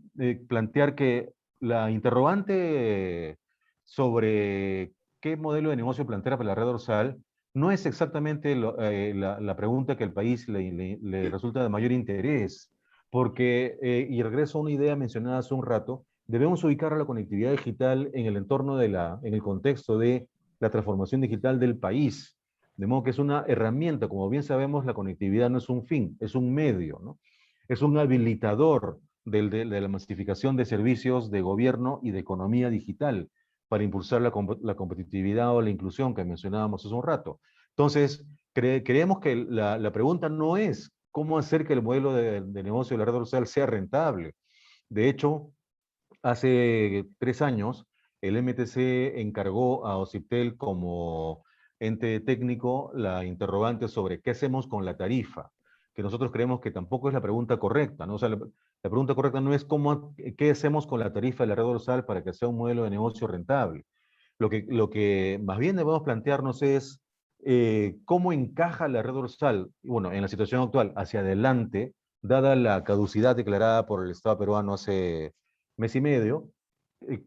C: plantear que la interrogante sobre qué modelo de negocio plantear para la red dorsal no es exactamente la pregunta que al país le resulta de mayor interés, porque, y regreso a una idea mencionada hace un rato, debemos ubicar a la conectividad digital en el entorno en el contexto de la transformación digital del país. De modo que es una herramienta, como bien sabemos, la conectividad no es un fin, es un medio, ¿no? Es un habilitador de la masificación de servicios de gobierno y de economía digital para impulsar la competitividad o la inclusión que mencionábamos hace un rato. Entonces, creemos que la pregunta no es cómo hacer que el modelo de negocio de la red dorsal sea rentable. De hecho, hace 3 años, el MTC encargó a OCIPTEL como ente técnico la interrogante sobre qué hacemos con la tarifa, que nosotros creemos que tampoco es la pregunta correcta, ¿no? O sea, la pregunta correcta no es qué hacemos con la tarifa de la red dorsal para que sea un modelo de negocio rentable. Lo que más bien debemos plantearnos es cómo encaja la red dorsal, bueno, en la situación actual, hacia adelante, dada la caducidad declarada por el Estado peruano hace mes y medio,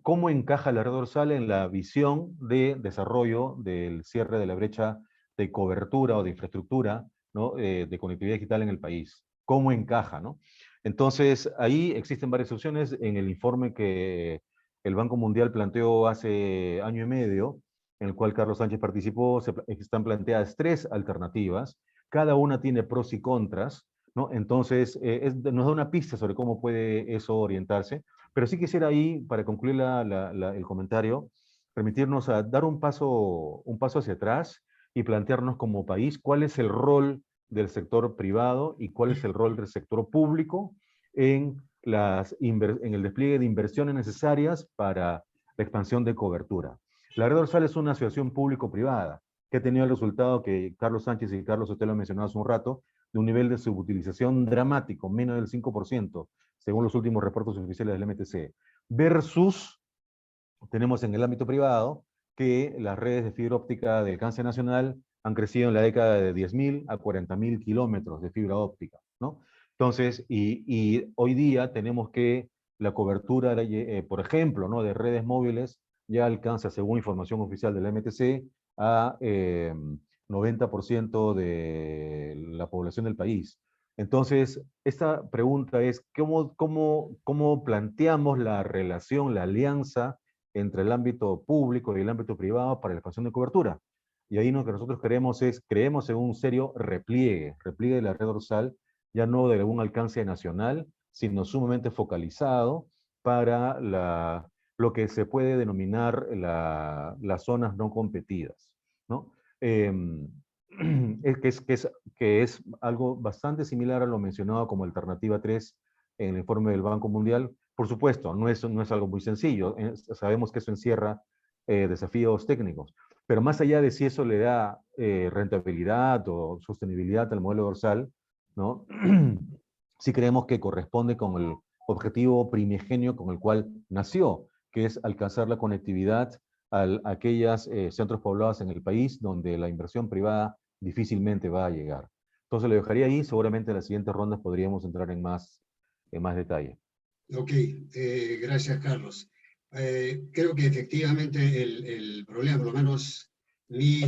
C: cómo encaja la red dorsal en la visión de desarrollo del cierre de la brecha de cobertura o de infraestructura, ¿no? De conectividad digital en el país. ¿Cómo encaja, no? Entonces, ahí existen varias opciones. En el informe que el Banco Mundial planteó hace año y medio, en el cual Carlos Sánchez participó, están planteadas 3 alternativas. Cada una tiene pros y contras, ¿no? Entonces, nos da una pista sobre cómo puede eso orientarse. Pero sí quisiera ahí, para concluir el comentario, permitirnos a dar un paso hacia atrás y plantearnos como país cuál es el rol del sector privado y cuál es el rol del sector público en el despliegue de inversiones necesarias para la expansión de cobertura. La red dorsal es una asociación público-privada que ha tenido el resultado que Carlos Sánchez y Carlos Sotelo mencionado hace un rato, de un nivel de subutilización dramático, menos del 5%, según los últimos reportes oficiales del MTC, versus tenemos en el ámbito privado que las redes de fibra óptica de alcance nacional han crecido en la década de 10.000 a 40.000 kilómetros de fibra óptica, ¿no? Entonces, y hoy día tenemos que la cobertura, por ejemplo, ¿no? de redes móviles ya alcanza, según información oficial del MTC, a 90% de la población del país. Entonces, esta pregunta es, ¿cómo planteamos la relación, la alianza entre el ámbito público y el ámbito privado para la expansión de cobertura? Y ahí lo que nosotros creemos en un serio repliegue de la red dorsal, ya no de algún alcance nacional, sino sumamente focalizado para lo que se puede denominar las zonas no competidas, ¿no? Que es algo bastante similar a lo mencionado como alternativa 3 en el informe del Banco Mundial. Por supuesto, no es algo muy sencillo. Sabemos que eso encierra desafíos técnicos. Pero más allá de si eso le da rentabilidad o sostenibilidad al modelo dorsal, ¿no? Sí creemos que corresponde con el objetivo primigenio con el cual nació, que es alcanzar la conectividad a aquellos centros poblados en el país donde la inversión privada difícilmente va a llegar. Entonces lo dejaría ahí, seguramente en las siguientes rondas podríamos entrar en más detalle.
A: Ok, gracias Carlos. Creo que efectivamente el problema, por lo menos mi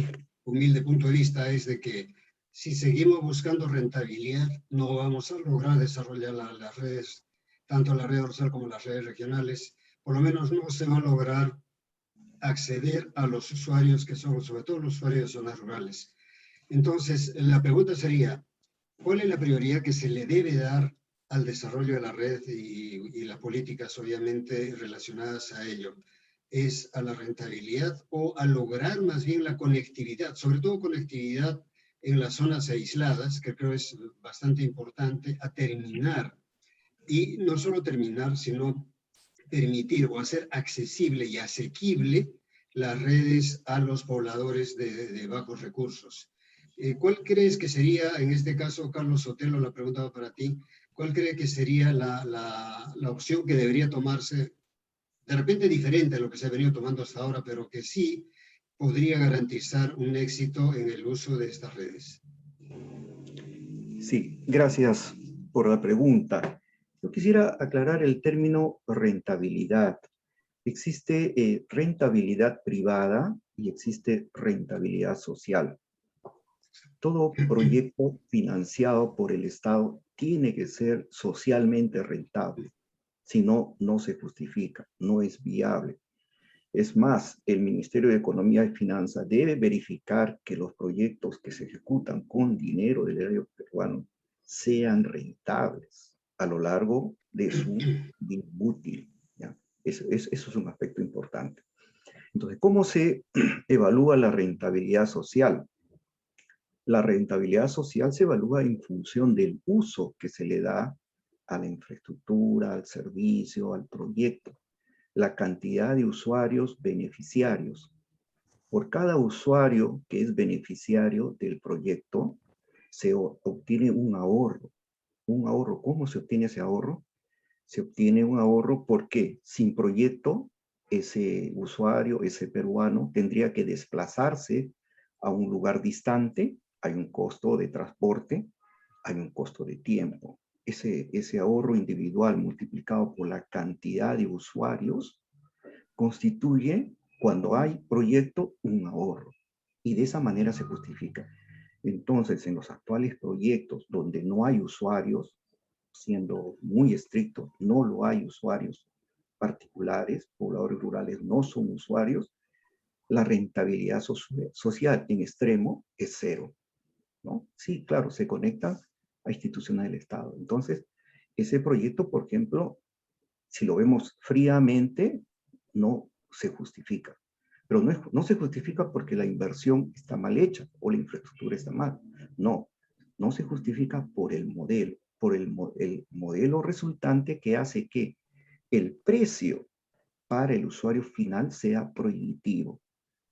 A: humilde punto de vista, es de que si seguimos buscando rentabilidad, no vamos a lograr desarrollar las redes, tanto la red dorsal como las redes regionales. Por lo menos no se va a lograr acceder a los usuarios que son, sobre todo los usuarios de zonas rurales. Entonces, la pregunta sería, ¿cuál es la prioridad que se le debe dar al desarrollo de la red y las políticas obviamente relacionadas a ello? ¿Es a la rentabilidad o a lograr más bien la conectividad, sobre todo conectividad en las zonas aisladas, que creo es bastante importante, a terminar? Y no solo terminar, sino permitir o hacer accesible y asequible las redes a los pobladores de bajos recursos. ¿Cuál crees que sería, en este caso, Carlos Sotelo, la pregunta va para ti, cuál cree que sería la opción que debería tomarse, de repente diferente a lo que se ha venido tomando hasta ahora, pero que sí podría garantizar un éxito en el uso de estas redes?
D: Sí, gracias por la pregunta. Yo quisiera aclarar el término rentabilidad. Existe rentabilidad privada y existe rentabilidad social. Todo proyecto financiado por el Estado tiene que ser socialmente rentable. Si no, no se justifica, no es viable. Es más, el Ministerio de Economía y Finanzas debe verificar que los proyectos que se ejecutan con dinero del erario peruano sean rentables a lo largo de su vida útil. ¿Ya? Eso es un aspecto importante. Entonces, ¿cómo se evalúa la rentabilidad social? La rentabilidad social se evalúa en función del uso que se le da a la infraestructura, al servicio, al proyecto, la cantidad de usuarios beneficiarios. Por cada usuario que es beneficiario del proyecto, se obtiene un ahorro. Un ahorro, ¿cómo se obtiene ese ahorro? Se obtiene un ahorro porque sin proyecto, ese usuario, ese peruano, tendría que desplazarse a un lugar distante, hay un costo de transporte, hay un costo de tiempo. Ese ahorro individual multiplicado por la cantidad de usuarios constituye, cuando hay proyecto, un ahorro. Y de esa manera se justifica. Entonces, en los actuales proyectos donde no hay usuarios, siendo muy estricto, no lo hay usuarios particulares, pobladores rurales no son usuarios, la rentabilidad social en extremo es cero, ¿no? Sí, claro, se conectan a instituciones del Estado. Entonces, ese proyecto, por ejemplo, si lo vemos fríamente, no se justifica. Pero no se justifica porque la inversión está mal hecha o la infraestructura está mal. No, no se justifica por el modelo, por el modelo resultante que hace que el precio para el usuario final sea prohibitivo.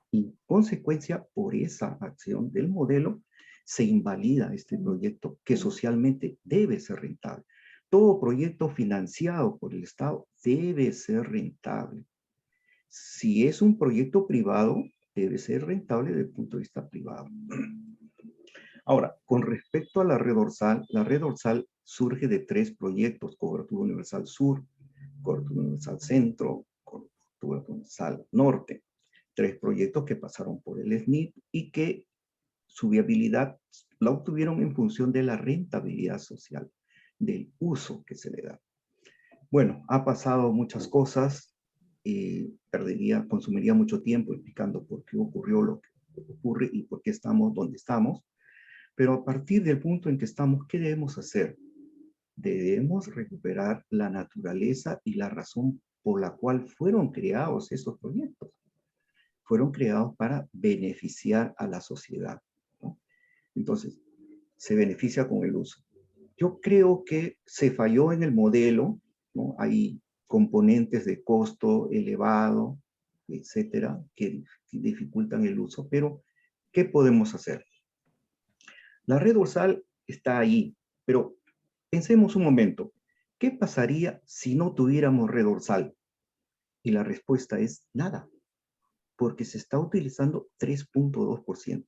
D: Y en consecuencia, por esa acción del modelo, se invalida este proyecto que socialmente debe ser rentable. Todo proyecto financiado por el Estado debe ser rentable. Si es un proyecto privado, debe ser rentable desde el punto de vista privado. Ahora, con respecto a la red dorsal surge de 3 proyectos: Cobertura Universal Sur, Cobertura Universal Centro, Cobertura Universal Norte. 3 proyectos que pasaron por el SNIP y que su viabilidad la obtuvieron en función de la rentabilidad social, del uso que se le da. Bueno, ha pasado muchas cosas y consumiría mucho tiempo explicando por qué ocurrió lo que ocurre y por qué estamos donde estamos. Pero a partir del punto en que estamos, ¿qué debemos hacer? Debemos recuperar la naturaleza y la razón por la cual fueron creados esos proyectos. Fueron creados para beneficiar a la sociedad, ¿no? Entonces, se beneficia con el uso. Yo creo que se falló en el modelo, ¿no? Hay componentes de costo elevado, etcétera, que dificultan el uso, pero ¿qué podemos hacer? La red dorsal está ahí, pero pensemos un momento, ¿qué pasaría si no tuviéramos red dorsal? Y la respuesta es nada. porque se está utilizando 3.2%.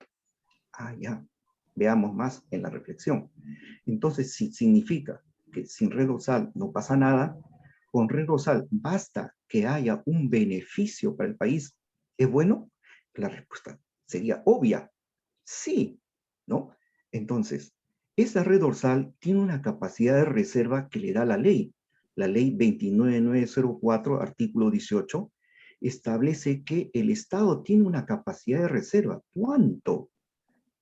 D: Ah, ya. Veamos más en la reflexión. Entonces, si significa que sin red dorsal no pasa nada, con red dorsal basta que haya un beneficio para el país, ¿es bueno? La respuesta sería obvia. Sí, ¿no? Entonces, esa red dorsal tiene una capacidad de reserva que le da la ley. La ley 29904, artículo 18, establece que el Estado tiene una capacidad de reserva. ¿Cuánto?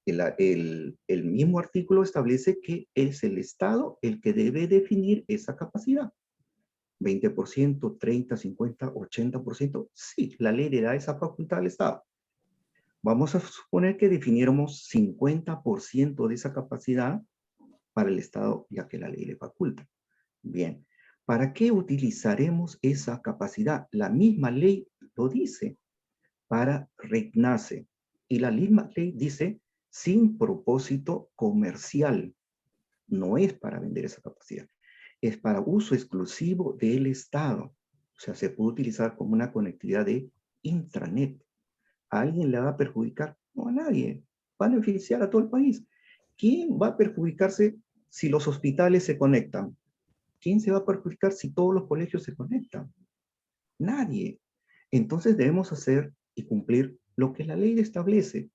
D: El mismo artículo establece que es el Estado el que debe definir esa capacidad. 20%, 30, 50, 80%. Sí, la ley le da esa facultad al Estado. Vamos a suponer que definiéramos 50% de esa capacidad para el Estado, ya que la ley le faculta. Bien, ¿para qué utilizaremos esa capacidad? La misma ley lo dice, para RECNACE. Y la misma ley dice, sin propósito comercial. No es para vender esa capacidad. Es para uso exclusivo del Estado. O sea, se puede utilizar como una conectividad de intranet. ¿A alguien le va a perjudicar? No, a nadie. Va a beneficiar a todo el país. ¿Quién va a perjudicarse si los hospitales se conectan? ¿Quién se va a perjudicar si todos los colegios se conectan? Nadie. Entonces debemos hacer y cumplir lo que la ley establece.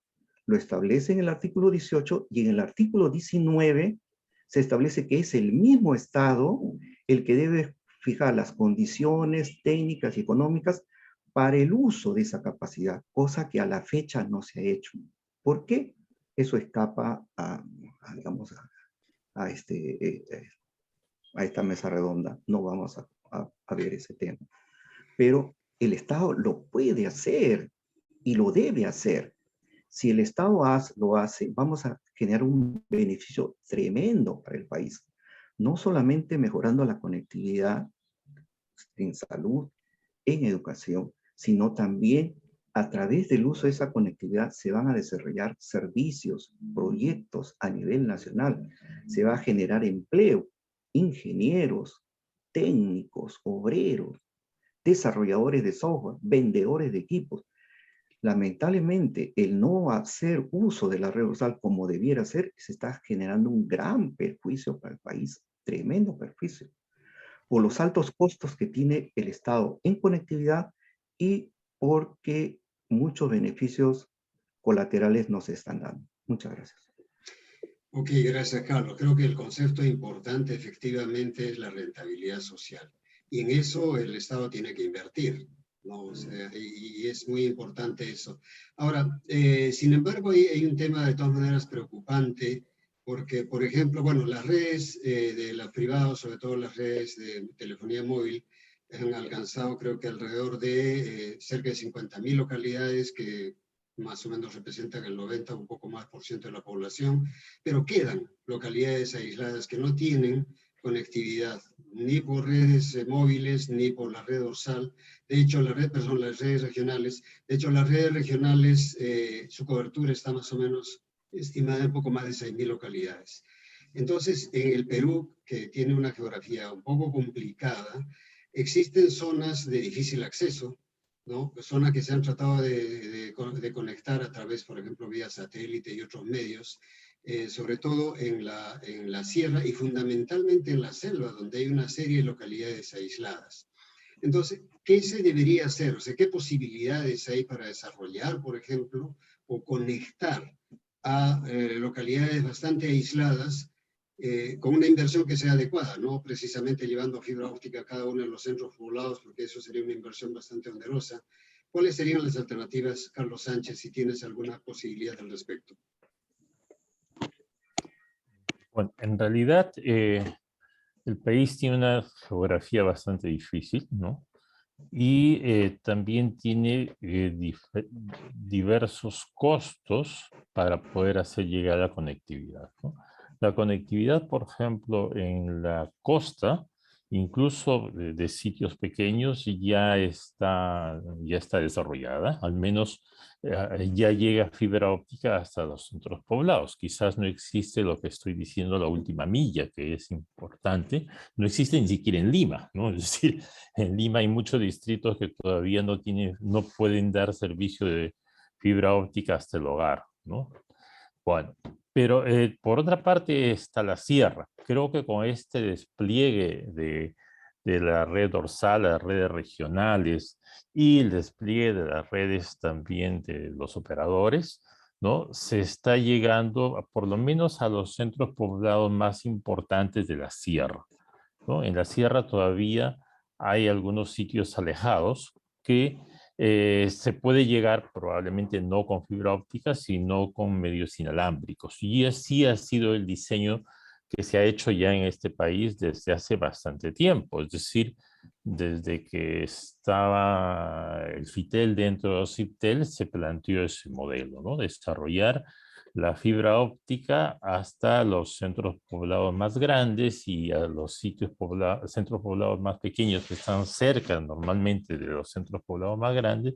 D: Lo establece en el artículo 18 y en el artículo 19 se establece que es el mismo Estado el que debe fijar las condiciones técnicas y económicas para el uso de esa capacidad, cosa que a la fecha no se ha hecho. ¿Por qué? Eso escapa digamos, a esta mesa redonda. No vamos a ver ese tema. Pero el Estado lo puede hacer y lo debe hacer. Si el Estado lo hace, vamos a generar un beneficio tremendo para el país. No solamente mejorando la conectividad en salud, en educación, sino también a través del uso de esa conectividad se van a desarrollar servicios, proyectos a nivel nacional. Se va a generar empleo, ingenieros, técnicos, obreros, desarrolladores de software, vendedores de equipos. Lamentablemente, el no hacer uso de la red dorsal como debiera ser, se está generando un gran perjuicio para el país, tremendo perjuicio, por los altos costos que tiene el Estado en conectividad y porque muchos beneficios colaterales no se están dando. Muchas gracias.
A: Ok, gracias, Carlos. Creo que el concepto importante efectivamente es la rentabilidad social. Y en eso el Estado tiene que invertir, ¿no? O sea, y es muy importante eso. Ahora, sin embargo, hay un tema de todas maneras preocupante, porque, por ejemplo, bueno, las redes de los privados, sobre todo las redes de telefonía móvil, han alcanzado creo que alrededor de cerca de 50.000 localidades que más o menos representan el 90, un poco más por ciento de la población, pero quedan localidades aisladas que no tienen conectividad, ni por redes móviles, ni por la red dorsal. De hecho, las redes regionales, de hecho, las redes regionales, su cobertura está más o menos estimada en poco más de 6.000 localidades. Entonces, en el Perú, que tiene una geografía un poco complicada, existen zonas de difícil acceso, ¿no? Zonas que se han tratado de conectar a través, por ejemplo, vía satélite y otros medios, sobre todo en la sierra y fundamentalmente en la selva, donde hay una serie de localidades aisladas. Entonces, ¿qué se debería hacer? O sea, ¿qué posibilidades hay para desarrollar, por ejemplo, o conectar a localidades bastante aisladas con una inversión que sea adecuada, no precisamente llevando fibra óptica a cada uno de los centros poblados, porque eso sería una inversión bastante onerosa? ¿Cuáles serían las alternativas, Carlos Sánchez, si tienes alguna posibilidad al respecto?
B: Bueno, en realidad el país tiene una geografía bastante difícil, ¿no? Y también tiene diversos costos para poder hacer llegar la conectividad, ¿no? La conectividad, por ejemplo, en la costa incluso de sitios pequeños, ya está desarrollada. Al menos ya llega fibra óptica hasta los centros poblados. Quizás no existe lo que estoy diciendo, la última milla, que es importante. No existe ni siquiera en Lima, ¿no? Es decir, en Lima hay muchos distritos que todavía no pueden dar servicio de fibra óptica hasta el hogar, ¿no? Bueno, pero por otra parte está la sierra. Creo que con este despliegue de la red dorsal, las redes regionales y el despliegue de las redes también de los operadores, ¿no? Se está llegando por lo menos a los centros poblados más importantes de la sierra, ¿no? En la sierra todavía hay algunos sitios alejados que se puede llegar probablemente no con fibra óptica, sino con medios inalámbricos. Y así ha sido el diseño que se ha hecho ya en este país desde hace bastante tiempo. Es decir, desde que estaba el FITEL dentro de OCIPTEL, se planteó ese modelo, ¿no? Desarrollar la fibra óptica hasta los centros poblados más grandes y a los centros poblados más pequeños que están cerca normalmente de los centros poblados más grandes,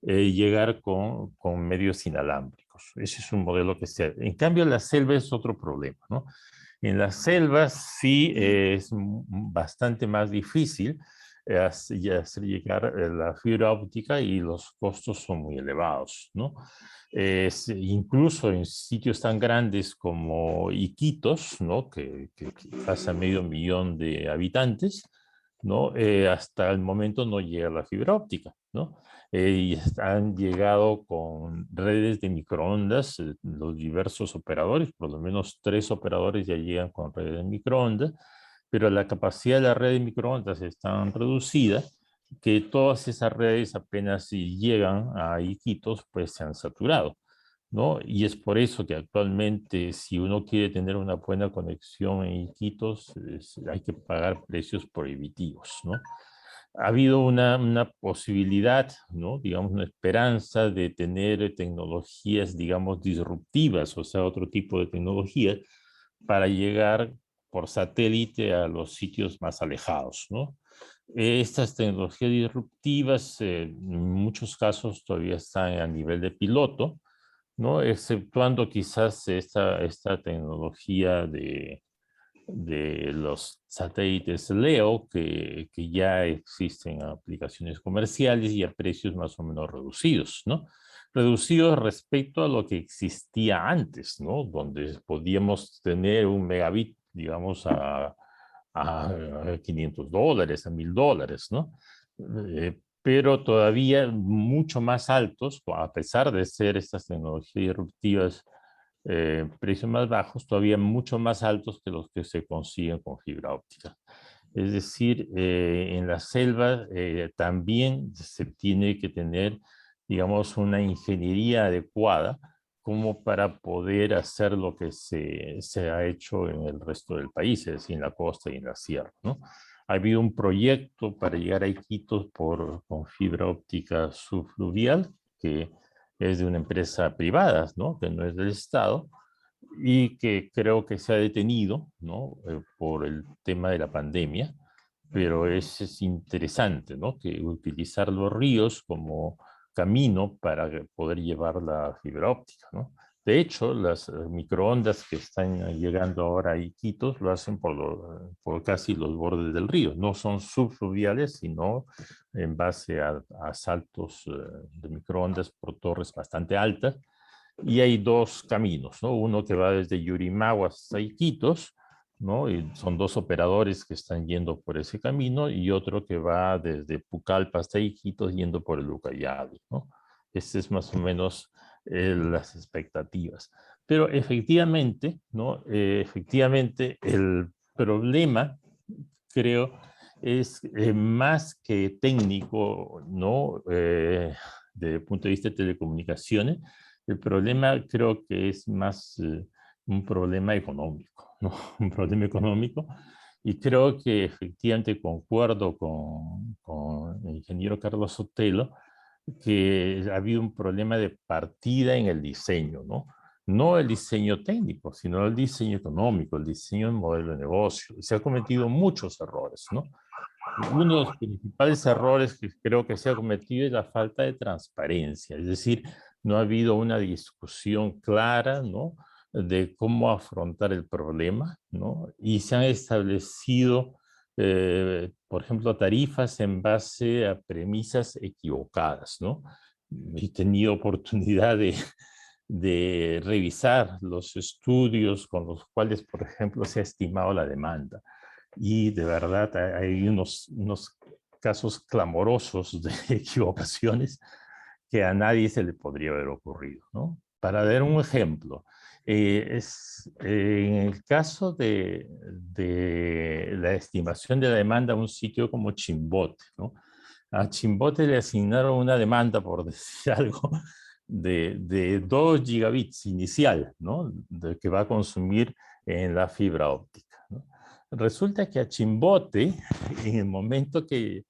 B: llegar con medios inalámbricos. Ese es un modelo que se... En cambio, la selva es otro problema, ¿no? En las selvas sí es bastante más difícil hacer llegar la fibra óptica y los costos son muy elevados, ¿no? Incluso en sitios tan grandes como Iquitos, ¿no? que pasa 500.000 de habitantes, ¿no? Hasta el momento no llega la fibra óptica, ¿no? Y han llegado con redes de microondas, los diversos operadores, por lo menos 3 operadores ya llegan con redes de microondas, pero la capacidad de la red de microondas es tan reducida que todas esas redes apenas si llegan a Iquitos, pues se han saturado, ¿no? Y es por eso que actualmente, si uno quiere tener una buena conexión en Iquitos, hay que pagar precios prohibitivos, ¿no? Ha habido una posibilidad, ¿no? Digamos, una esperanza de tener tecnologías, digamos, disruptivas, o sea, otro tipo de tecnologías para llegar por satélite a los sitios más alejados, ¿no? Estas tecnologías disruptivas, en muchos casos todavía están a nivel de piloto, ¿no? Exceptuando quizás esta tecnología de los satélites LEO, que ya existen aplicaciones comerciales y a precios más o menos reducidos, ¿no? Reducidos respecto a lo que existía antes, ¿no? Donde podíamos tener un megabit, digamos, a $500, a $1,000, ¿no? Pero todavía mucho más altos, a pesar de ser estas tecnologías disruptivas, precios más bajos, todavía mucho más altos que los que se consiguen con fibra óptica. Es decir, en la selva también se tiene que tener, digamos, una ingeniería adecuada como para poder hacer lo que se ha hecho en el resto del país, es decir, en la costa y en la sierra, ¿no? Ha habido un proyecto para llegar a Iquitos con fibra óptica subfluvial, que es de una empresa privada, ¿no? Que no es del Estado, y que creo que se ha detenido, ¿no? Por el tema de la pandemia, pero es interesante, ¿no? Que utilizar los ríos como camino para poder llevar la fibra óptica, ¿no? De hecho, las microondas que están llegando ahora a Iquitos lo hacen por casi los bordes del río. No son subfluviales, sino en base a saltos de microondas por torres bastante altas. Y hay 2 caminos, ¿no? Uno que va desde Yurimagua hasta Iquitos, ¿no? Y son 2 operadores que están yendo por ese camino, y otro que va desde Pucallpa hasta Iquitos yendo por el Ucayali, ¿no? Estas es más o menos las expectativas. Pero efectivamente, ¿no? Efectivamente, el problema, creo, es más que técnico, ¿no? Desde el punto de vista de telecomunicaciones, el problema creo que es más un problema económico, ¿no? Un problema económico. Y creo que efectivamente concuerdo con el ingeniero Carlos Sotelo, que ha habido un problema de partida en el diseño, ¿no? no el diseño técnico, sino el diseño económico, el diseño del modelo de negocio. Se han cometido muchos errores, ¿no? Uno de los principales errores que creo que se ha cometido es la falta de transparencia, es decir, no ha habido una discusión clara, ¿no?, de cómo afrontar el problema, ¿no? Y se han establecido, por ejemplo, tarifas en base a premisas equivocadas, ¿no? He tenido oportunidad de revisar los estudios con los cuales, por ejemplo, se ha estimado la demanda. Y de verdad hay unos casos clamorosos de equivocaciones que a nadie se le podría haber ocurrido, ¿no? Para dar un ejemplo, en el caso de la estimación de la demanda a un sitio como Chimbote, ¿no? A Chimbote le asignaron una demanda, por decir algo, de 2 gigabits inicial, ¿no?, que va a consumir en la fibra óptica, ¿no? Resulta que a Chimbote, en el momento que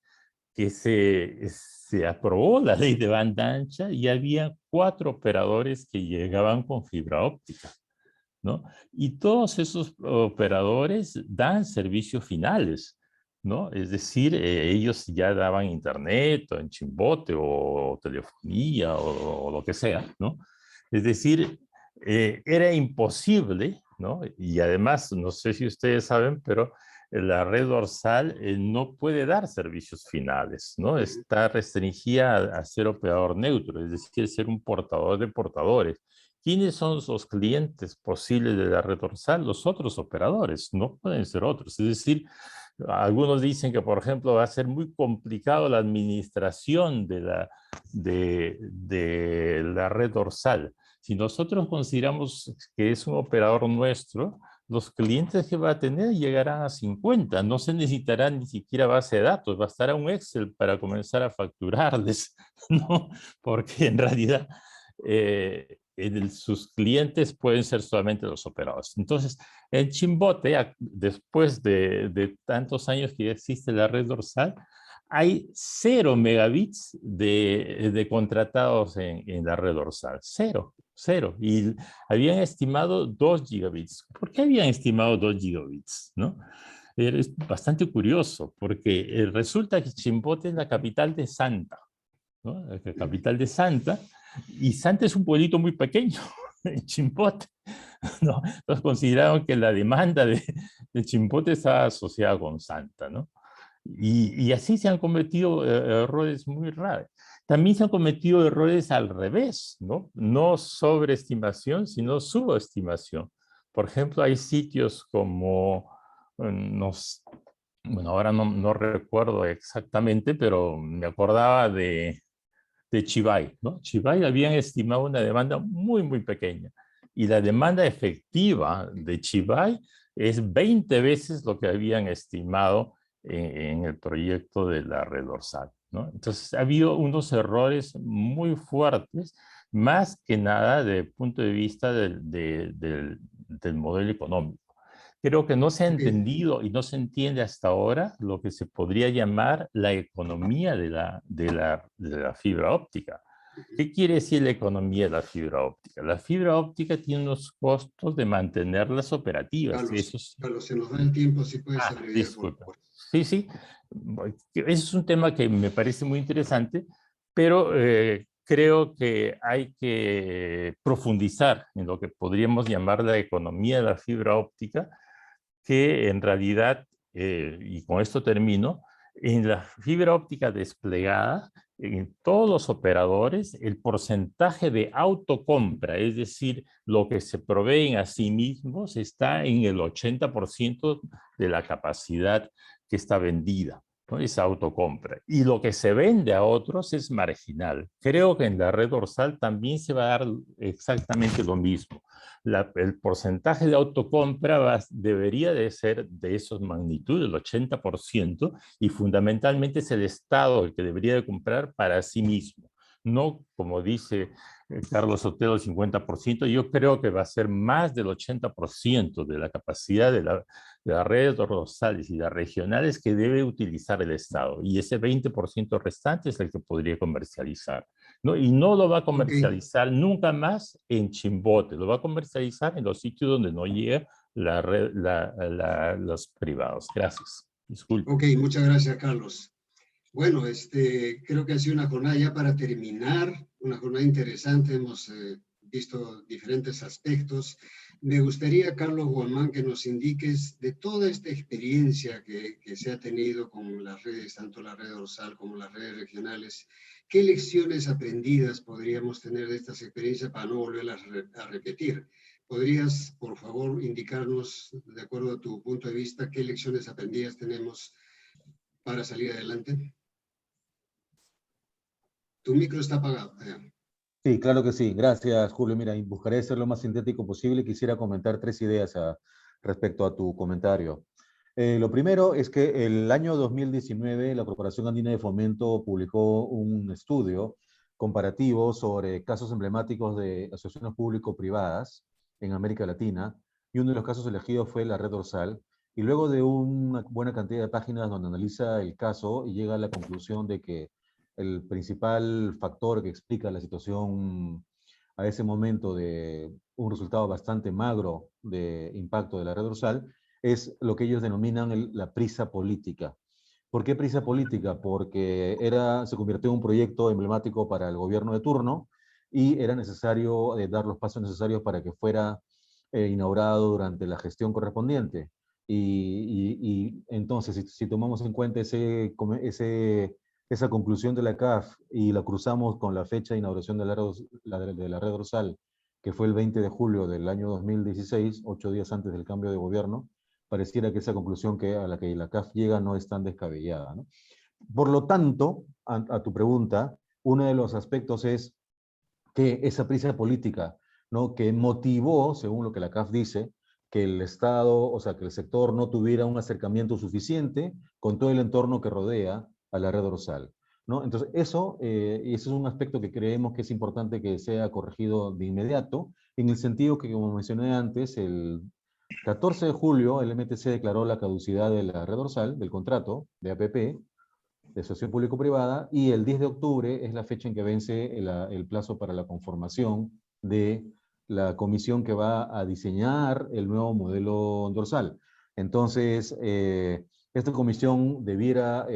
B: se aprobó la ley de banda ancha, y había 4 operadores que llegaban con fibra óptica, ¿no? Y todos esos operadores dan servicios finales, ¿no? Es decir, ellos ya daban internet o en Chimbote o telefonía o lo que sea, ¿no? Es decir, era imposible, ¿no? Y además, no sé si ustedes saben, pero la red dorsal no puede dar servicios finales, ¿no? Está restringida a ser operador neutro, es decir, ser un portador de portadores. ¿Quiénes son los clientes posibles de la red dorsal? Los otros operadores, no pueden ser otros. Es decir, algunos dicen que, por ejemplo, va a ser muy complicado la administración de la red dorsal. Si nosotros consideramos que es un operador nuestro, los clientes que va a tener llegarán a 50. No se necesitará ni siquiera base de datos, bastará un Excel para comenzar a facturarles, ¿no? Porque en realidad sus clientes pueden ser solamente los operadores. Entonces, en Chimbote, después de tantos años que ya existe la red dorsal, hay 0 megabits de contratados en la red dorsal. 0, 0. Y habían estimado 2 gigabits. ¿Por qué habían estimado 2 gigabits? ¿No? Es bastante curioso, porque resulta que Chimbote es la capital de Santa, ¿no? La capital de Santa, y Santa es un pueblito muy pequeño, en Chimbote, ¿no? Entonces consideraron que la demanda de Chimbote estaba asociada con Santa, ¿no? Y así se han cometido errores muy raros. También se han cometido errores al revés, ¿no? No sobreestimación, sino subestimación. Por ejemplo, hay sitios como, bueno, ahora no recuerdo exactamente, pero me acordaba de Chivay, ¿no? Chivay habían estimado una demanda muy, muy pequeña. Y la demanda efectiva de Chivay es 20 veces lo que habían estimado en el proyecto de la red dorsal, ¿no? Entonces, ha habido unos errores muy fuertes, más que nada desde el punto de vista del modelo económico. Creo que no se ha entendido y no se entiende hasta ahora lo que se podría llamar la economía de la fibra óptica. ¿Qué quiere decir la economía de la fibra óptica? La fibra óptica tiene unos costos de mantenerlas operativas.
A: Carlos, se nos da el tiempo, si puedes abreviar.
B: Disculpa. Sí, sí. Ese es un tema que me parece muy interesante, pero creo que hay que profundizar en lo que podríamos llamar la economía de la fibra óptica, que en realidad, y con esto termino, en la fibra óptica desplegada, en todos los operadores, el porcentaje de autocompra, es decir, lo que se proveen a sí mismos, está en el 80% de la capacidad que está vendida, ¿no? Esa autocompra. Y lo que se vende a otros es marginal. Creo que en la red dorsal también se va a dar exactamente lo mismo. El porcentaje de autocompra debería de ser de esas magnitudes, el 80%, y fundamentalmente es el Estado el que debería de comprar para sí mismo. no como dice Carlos Sotelo, el 50%, yo creo que va a ser más del 80% de la capacidad de las redes dorsales y las regionales que debe utilizar el Estado. Y ese 20% restante es el que podría comercializar, ¿no? Y no lo va a comercializar nunca más en Chimbote, lo va a comercializar en los sitios donde no llega los privados. Gracias. Disculpe.
A: Ok, muchas gracias, Carlos. Bueno, creo que ha sido una jornada ya para terminar, una jornada interesante, hemos visto diferentes aspectos. Me gustaría, Carlos Guamán, que nos indiques de toda esta experiencia que se ha tenido con las redes, tanto la red dorsal como las redes regionales, ¿qué lecciones aprendidas podríamos tener de estas experiencias para no volverlas a repetir? ¿Podrías, por favor, indicarnos, de acuerdo a tu punto de vista, qué lecciones aprendidas tenemos para salir adelante? Tu micro está apagado.
C: Sí, claro que sí. Gracias, Julio. Mira, buscaré ser lo más sintético posible. Quisiera comentar 3 ideas respecto a tu comentario. Lo primero es que el año 2019 la Corporación Andina de Fomento publicó un estudio comparativo sobre casos emblemáticos de asociaciones público-privadas en América Latina, y uno de los casos elegidos fue la red dorsal. Y luego de una buena cantidad de páginas donde analiza el caso y llega a la conclusión de que el principal factor que explica la situación a ese momento de un resultado bastante magro de impacto de la red dorsal es lo que ellos denominan la prisa política. ¿Por qué prisa política? Porque se convirtió en un proyecto emblemático para el gobierno de turno y era necesario dar los pasos necesarios para que fuera inaugurado durante la gestión correspondiente. Y entonces, si tomamos en cuenta esa conclusión de la CAF y la cruzamos con la fecha de inauguración de la red dorsal, que fue el 20 de julio del año 2016, 8 días antes del cambio de gobierno, pareciera que esa conclusión a la que la CAF llega no es tan descabellada, ¿no? Por lo tanto, a tu pregunta, uno de los aspectos es que esa prisa política, ¿no?, que motivó, según lo que la CAF dice, que el Estado, o sea, que el sector no tuviera un acercamiento suficiente con todo el entorno que rodea a la red dorsal, ¿no? Entonces, eso es un aspecto que creemos que es importante que sea corregido de inmediato, en el sentido que, como mencioné antes, el 14 de julio el MTC declaró la caducidad de la red dorsal, del contrato de APP, de asociación público-privada, y el 10 de octubre es la fecha en que vence el plazo para la conformación de la comisión que va a diseñar el nuevo modelo dorsal. Entonces, esta comisión debiera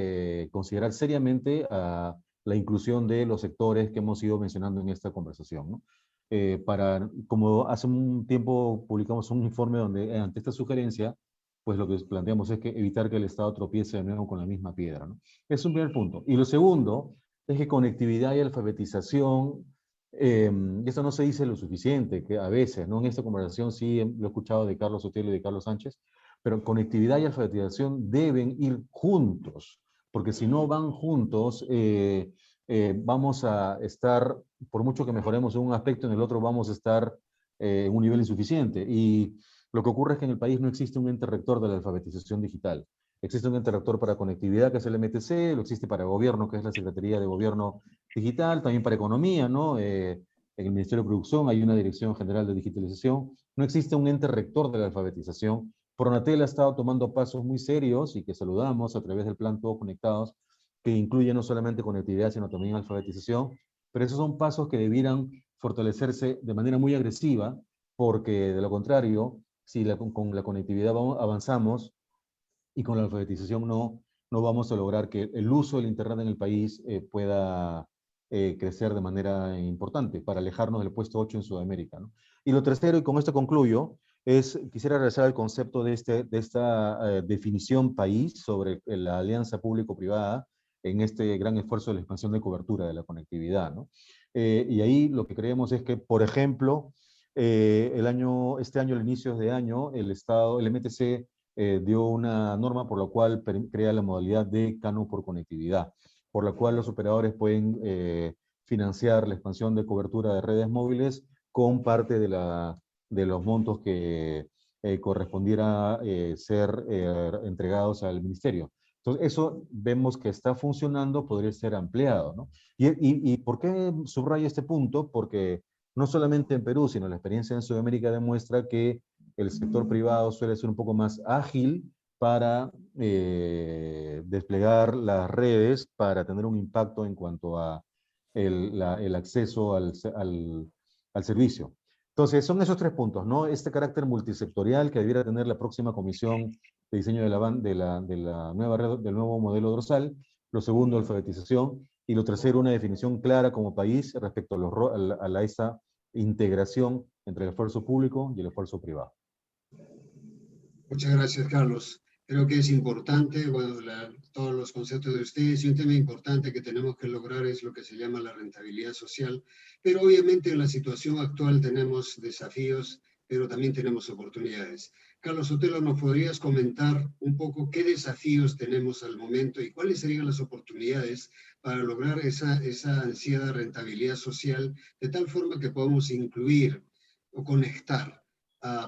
C: considerar seriamente a la inclusión de los sectores que hemos ido mencionando en esta conversación, ¿no? Como hace un tiempo publicamos un informe donde ante esta sugerencia, pues lo que planteamos es que evitar que el Estado tropiece de nuevo con la misma piedra, ¿no? Es un primer punto. Y lo segundo es que conectividad y alfabetización, esto no se dice lo suficiente, que a veces, ¿no? En esta conversación sí lo he escuchado de Carlos Sotelo y de Carlos Sánchez, pero conectividad y alfabetización deben ir juntos, porque si no van juntos, vamos a estar, por mucho que mejoremos en un aspecto, en el otro vamos a estar en un nivel insuficiente. Y lo que ocurre es que en el país no existe un ente rector de la alfabetización digital. Existe un ente rector para conectividad, que es el MTC, lo existe para gobierno, que es la Secretaría de Gobierno Digital, también para economía, ¿no? En el Ministerio de Producción hay una Dirección General de Digitalización. No existe un ente rector de la alfabetización. Pronatel ha estado tomando pasos muy serios y que saludamos a través del plan Todos Conectados, que incluye no solamente conectividad, sino también alfabetización. Pero esos son pasos que debieran fortalecerse de manera muy agresiva, porque de lo contrario, si con la conectividad avanzamos y con la alfabetización no vamos a lograr que el uso del Internet en el país pueda crecer de manera importante para alejarnos del puesto 8 en Sudamérica, ¿no? Y lo tercero, y con esto concluyo, quisiera regresar al concepto de esta definición país sobre la alianza público-privada en este gran esfuerzo de la expansión de cobertura de la conectividad, ¿no? Y ahí lo que creemos es que, por ejemplo, este año, al inicio de año, el MTC dio una norma por la cual crea la modalidad de canon por conectividad, por la cual los operadores pueden financiar la expansión de cobertura de redes móviles con parte de los montos que correspondiera ser entregados al ministerio. Entonces, eso vemos que está funcionando, podría ser ampliado, ¿no? ¿Y por qué subrayo este punto? Porque no solamente en Perú, sino la experiencia en Sudamérica demuestra que el sector privado suele ser un poco más ágil para desplegar las redes, para tener un impacto en cuanto a el acceso al servicio. Entonces, son esos tres puntos, ¿no? Este carácter multisectorial que debiera tener la próxima comisión de diseño de la nueva red, del nuevo modelo dorsal. Lo segundo, alfabetización. Y lo tercero, una definición clara como país respecto a esa integración entre el esfuerzo público y el esfuerzo privado.
A: Muchas gracias, Carlos. Creo que es importante, bueno, todos los conceptos de ustedes, y un tema importante que tenemos que lograr es lo que se llama la rentabilidad social, pero obviamente en la situación actual tenemos desafíos, pero también tenemos oportunidades. Carlos Sotelo, ¿nos podrías comentar un poco qué desafíos tenemos al momento y cuáles serían las oportunidades para lograr esa ansiada rentabilidad social, de tal forma que podamos incluir o conectar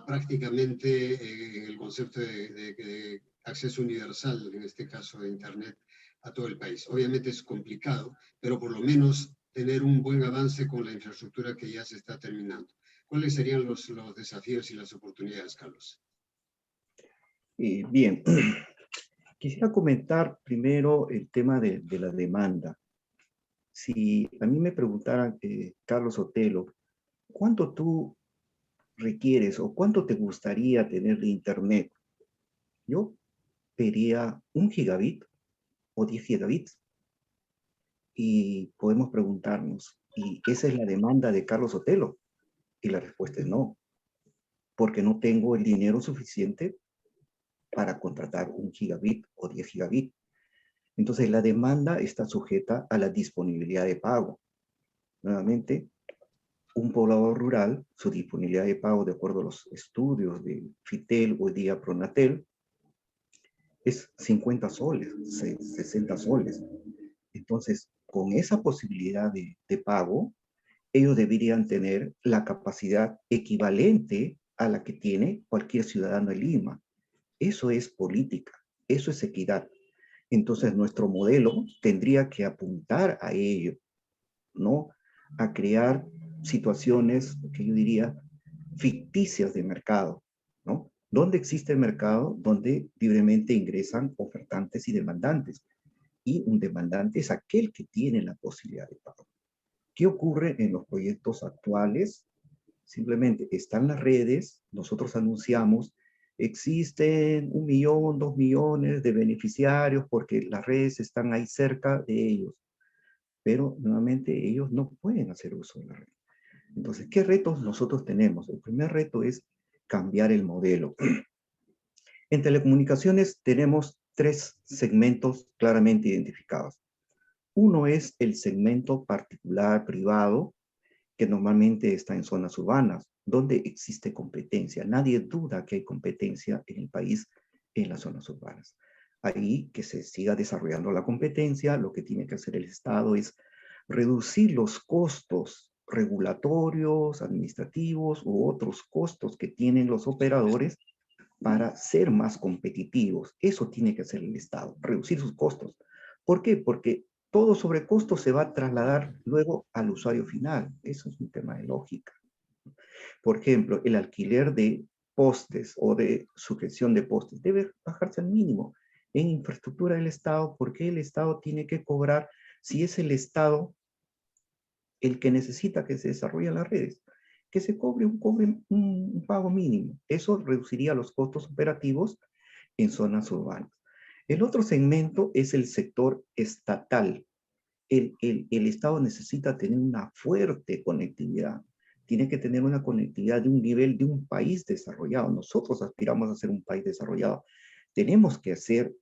A: prácticamente en el concepto de acceso universal, en este caso de Internet, a todo el país? Obviamente es complicado, pero por lo menos tener un buen avance con la infraestructura que ya se está terminando. ¿Cuáles serían los desafíos y las oportunidades, Carlos?
D: Bien, quisiera comentar primero el tema de la demanda. Si a mí me preguntaran, Carlos Sotelo, ¿cuánto tú requieres o cuánto te gustaría tener de Internet? Yo pediría 1 gigabit o 10 gigabits. Y podemos preguntarnos, ¿y esa es la demanda de Carlos Sotelo? Y la respuesta es no, porque no tengo el dinero suficiente para contratar 1 gigabit o 10 gigabit. Entonces la demanda está sujeta a la disponibilidad de pago. Nuevamente, un poblador rural, su disponibilidad de pago, de acuerdo a los estudios de Fitel o día Pronatel, es 50 soles, 60 soles. Entonces, con esa posibilidad de pago, ellos deberían tener la capacidad equivalente a la que tiene cualquier ciudadano de Lima. Eso es política, eso es equidad. Entonces, nuestro modelo tendría que apuntar a ello, ¿no? A crear situaciones que yo diría ficticias de mercado, ¿no? ¿Dónde existe el mercado? Donde libremente ingresan ofertantes y demandantes. Y un demandante es aquel que tiene la posibilidad de pago. ¿Qué ocurre en los proyectos actuales? Simplemente están las redes, nosotros anunciamos, existen 1 millón, 2 millones de beneficiarios porque las redes están ahí cerca de ellos, pero nuevamente ellos no pueden hacer uso de la red. Entonces, ¿qué retos nosotros tenemos? El primer reto es cambiar el modelo. En telecomunicaciones tenemos 3 segmentos claramente identificados. Uno es el segmento particular, privado, que normalmente está en zonas urbanas, donde existe competencia. Nadie duda que hay competencia en el país en las zonas urbanas. Ahí que se siga desarrollando la competencia, lo que tiene que hacer el Estado es reducir los costos regulatorios, administrativos u otros costos que tienen los operadores para ser más competitivos. Eso tiene que hacer el Estado, reducir sus costos. ¿Por qué? Porque todo sobrecosto se va a trasladar luego al usuario final. Eso es un tema de lógica. Por ejemplo, el alquiler de postes o de sujeción de postes debe bajarse al mínimo. En infraestructura del Estado, ¿por qué el Estado tiene que cobrar si es el Estado el que necesita que se desarrollen las redes? Que se cobre un pago mínimo. Eso reduciría los costos operativos en zonas urbanas. El otro segmento es el sector estatal. El Estado necesita tener una fuerte conectividad. Tiene que tener una conectividad de un nivel de un país desarrollado. Nosotros aspiramos a ser un país desarrollado. Tenemos que hacer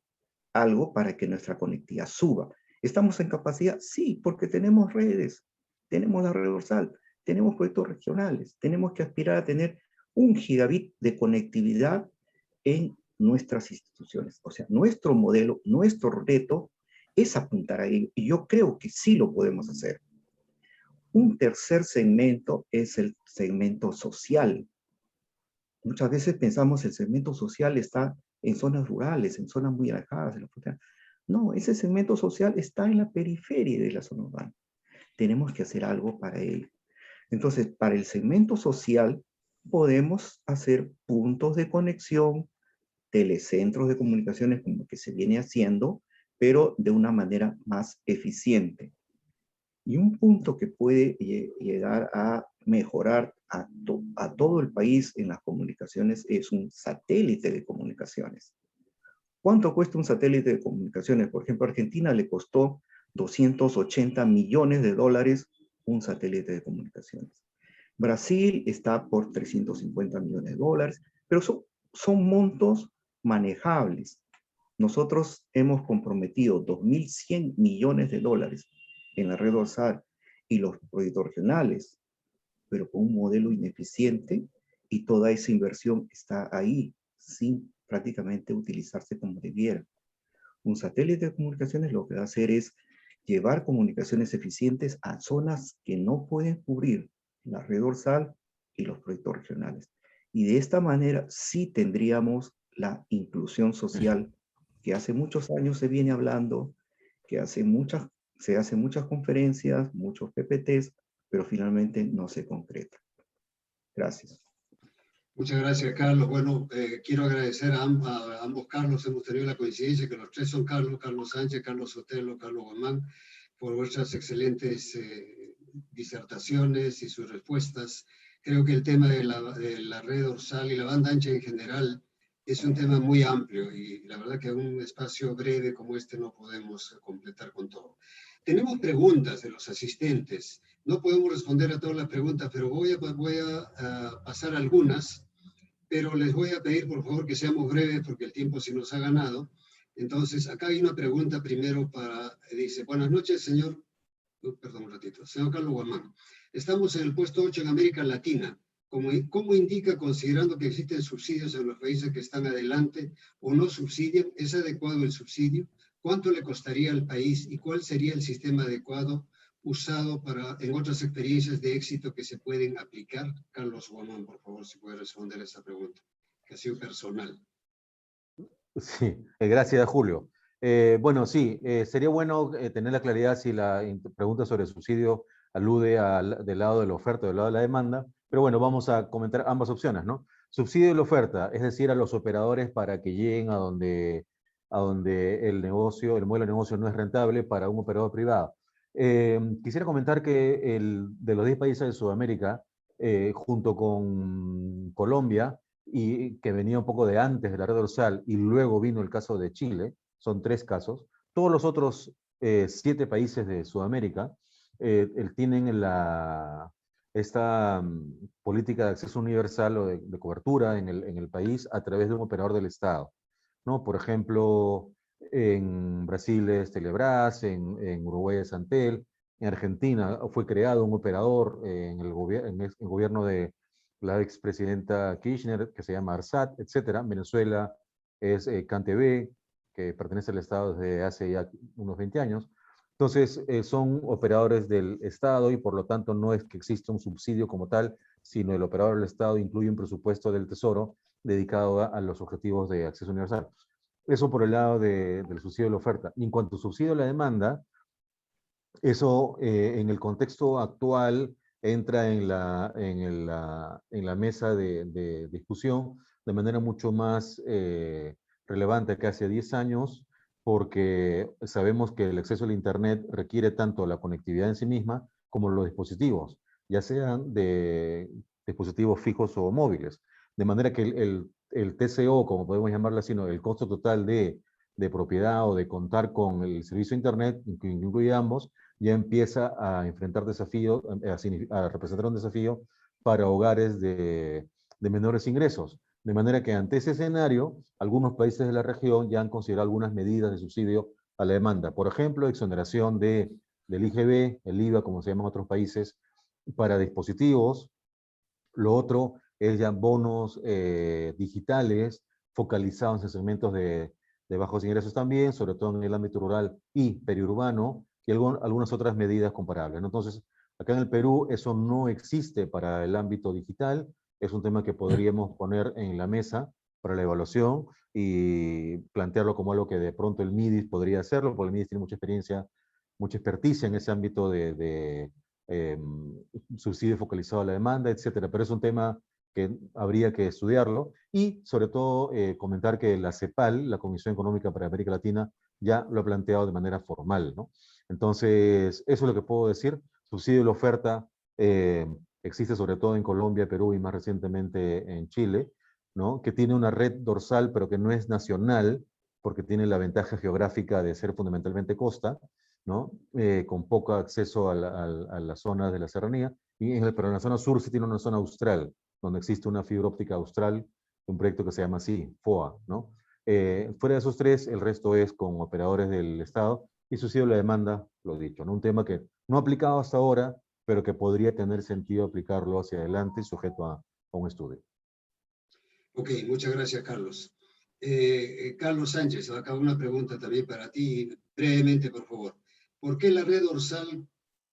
D: algo para que nuestra conectividad suba. ¿Estamos en capacidad? Sí, porque tenemos redes, tenemos la red dorsal, tenemos proyectos regionales, tenemos que aspirar a tener 1 gigabit de conectividad en nuestras instituciones. O sea, nuestro modelo, nuestro reto es apuntar a ello, y yo creo que sí lo podemos hacer. Un tercer segmento es el segmento social. Muchas veces pensamos el segmento social está en zonas rurales, en zonas muy alejadas de la frontera. No, ese segmento social está en la periferia de la zona urbana. Tenemos que hacer algo para ello. Entonces, para el segmento social, podemos hacer puntos de conexión, telecentros de comunicaciones como que se viene haciendo, pero de una manera más eficiente. Y un punto que puede llegar a mejorar a todo el país en las comunicaciones es un satélite de comunicaciones. ¿Cuánto cuesta un satélite de comunicaciones? Por ejemplo, a Argentina le costó 280 millones de dólares un satélite de comunicaciones. Brasil está por 350 millones de dólares, pero son montos manejables. Nosotros hemos comprometido 2.100 millones de dólares en la red dorsal y los proyectos regionales, pero con un modelo ineficiente, y toda esa inversión está ahí sin prácticamente utilizarse como debiera. Un satélite de comunicaciones lo que va a hacer es llevar comunicaciones eficientes a zonas que no pueden cubrir la red dorsal y los proyectos regionales. Y de esta manera sí tendríamos la inclusión social que hace muchos años se viene hablando, que se hacen muchas conferencias, muchos PPTs, pero finalmente no se concreta. Gracias.
A: Muchas gracias, Carlos. Bueno, quiero agradecer a ambos Carlos. Hemos tenido la coincidencia que los tres son Carlos: Carlos Sánchez, Carlos Sotelo, Carlos Guamán, por vuestras excelentes disertaciones y sus respuestas. Creo que el tema de la red dorsal y la banda ancha en general es un tema muy amplio, y la verdad que en un espacio breve como este no podemos completar con todo. Tenemos preguntas de los asistentes. No podemos responder a todas las preguntas, pero voy a pasar algunas, pero les voy a pedir por favor que seamos breves porque el tiempo se nos ha ganado. Entonces, acá hay una pregunta primero dice: buenas noches, señor, perdón un ratito, señor Carlos Guamán. Estamos en el puesto 8 en América Latina. ¿Cómo indica, considerando que existen subsidios en los países que están adelante o no subsidian? ¿Es adecuado el subsidio? ¿Cuánto le costaría al país y cuál sería el sistema adecuado usado en otras experiencias de éxito que se pueden aplicar? Carlos Guamán, por favor, si puede responder a esa pregunta, que ha sido personal.
C: Sí, gracias, Julio. Bueno, sí, sería bueno tener la claridad si la pregunta sobre subsidio alude del lado de la oferta o del lado de la demanda, pero bueno, vamos a comentar ambas opciones, ¿no? Subsidio de la oferta, es decir, a los operadores para que lleguen a donde el modelo de negocio no es rentable para un operador privado. Quisiera comentar que de los 10 países de Sudamérica, junto con Colombia, y que venía un poco de antes de la red dorsal, y luego vino el caso de Chile, son 3 casos. Todos los otros 7 países de Sudamérica tienen esta política de acceso universal o de cobertura en el país a través de un operador del Estado, ¿no? Por ejemplo, en Brasil es Telebrás, en Uruguay es Antel, en Argentina fue creado un operador en el gobierno de la expresidenta Kirchner, que se llama ARSAT, etc. En Venezuela es CanTV, que pertenece al Estado desde hace ya unos 20 años. Entonces, son operadores del Estado y por lo tanto no es que exista un subsidio como tal, sino el operador del Estado incluye un presupuesto del Tesoro dedicado a los objetivos de acceso universal. Eso por el lado del subsidio de la oferta. Y en cuanto al subsidio de la demanda, eso en el contexto actual entra en la mesa de discusión de manera mucho más relevante que hace 10 años, porque sabemos que el acceso al Internet requiere tanto la conectividad en sí misma como los dispositivos, ya sean de dispositivos fijos o móviles. De manera que el TCO, como podemos llamarlo así, ¿no? El costo total de propiedad o de contar con el servicio de Internet, que incluye ambos, ya empieza a enfrentar desafíos, a representar un desafío para hogares de menores ingresos. De manera que ante ese escenario, algunos países de la región ya han considerado algunas medidas de subsidio a la demanda. Por ejemplo, exoneración del IGB, el IVA, como se llama en otros países, para dispositivos. Lo otro es ya bonos digitales focalizados en segmentos de bajos ingresos también, sobre todo en el ámbito rural y periurbano, y algunas otras medidas comparables, ¿no? Entonces, acá en el Perú eso no existe para el ámbito digital, es un tema que podríamos poner en la mesa para la evaluación y plantearlo como algo que de pronto el MIDIS podría hacerlo, porque el MIDIS tiene mucha experiencia, mucha experticia en ese ámbito de subsidio focalizado a la demanda, etcétera. Pero es un tema que habría que estudiarlo y sobre todo comentar que la CEPAL, la Comisión Económica para América Latina, ya lo ha planteado de manera formal, ¿no? Entonces, eso es lo que puedo decir. Subsidio de la oferta existe sobre todo en Colombia, Perú y más recientemente en Chile, ¿no? Que tiene una red dorsal, pero que no es nacional, porque tiene la ventaja geográfica de ser fundamentalmente costa, ¿no? Con poco acceso a la zona de la serranía, pero en la zona sur sí tiene una zona austral, donde existe una fibra óptica austral, un proyecto que se llama así, FOA, ¿no? Fuera de esos tres, el resto es con operadores del Estado y subsidio de la demanda, lo dicho, ¿no? Un tema que no ha aplicado hasta ahora, pero que podría tener sentido aplicarlo hacia adelante sujeto a un estudio.
A: Ok, muchas gracias, Carlos. Carlos Sánchez, acá una pregunta también para ti, brevemente, por favor. ¿Por qué la red dorsal,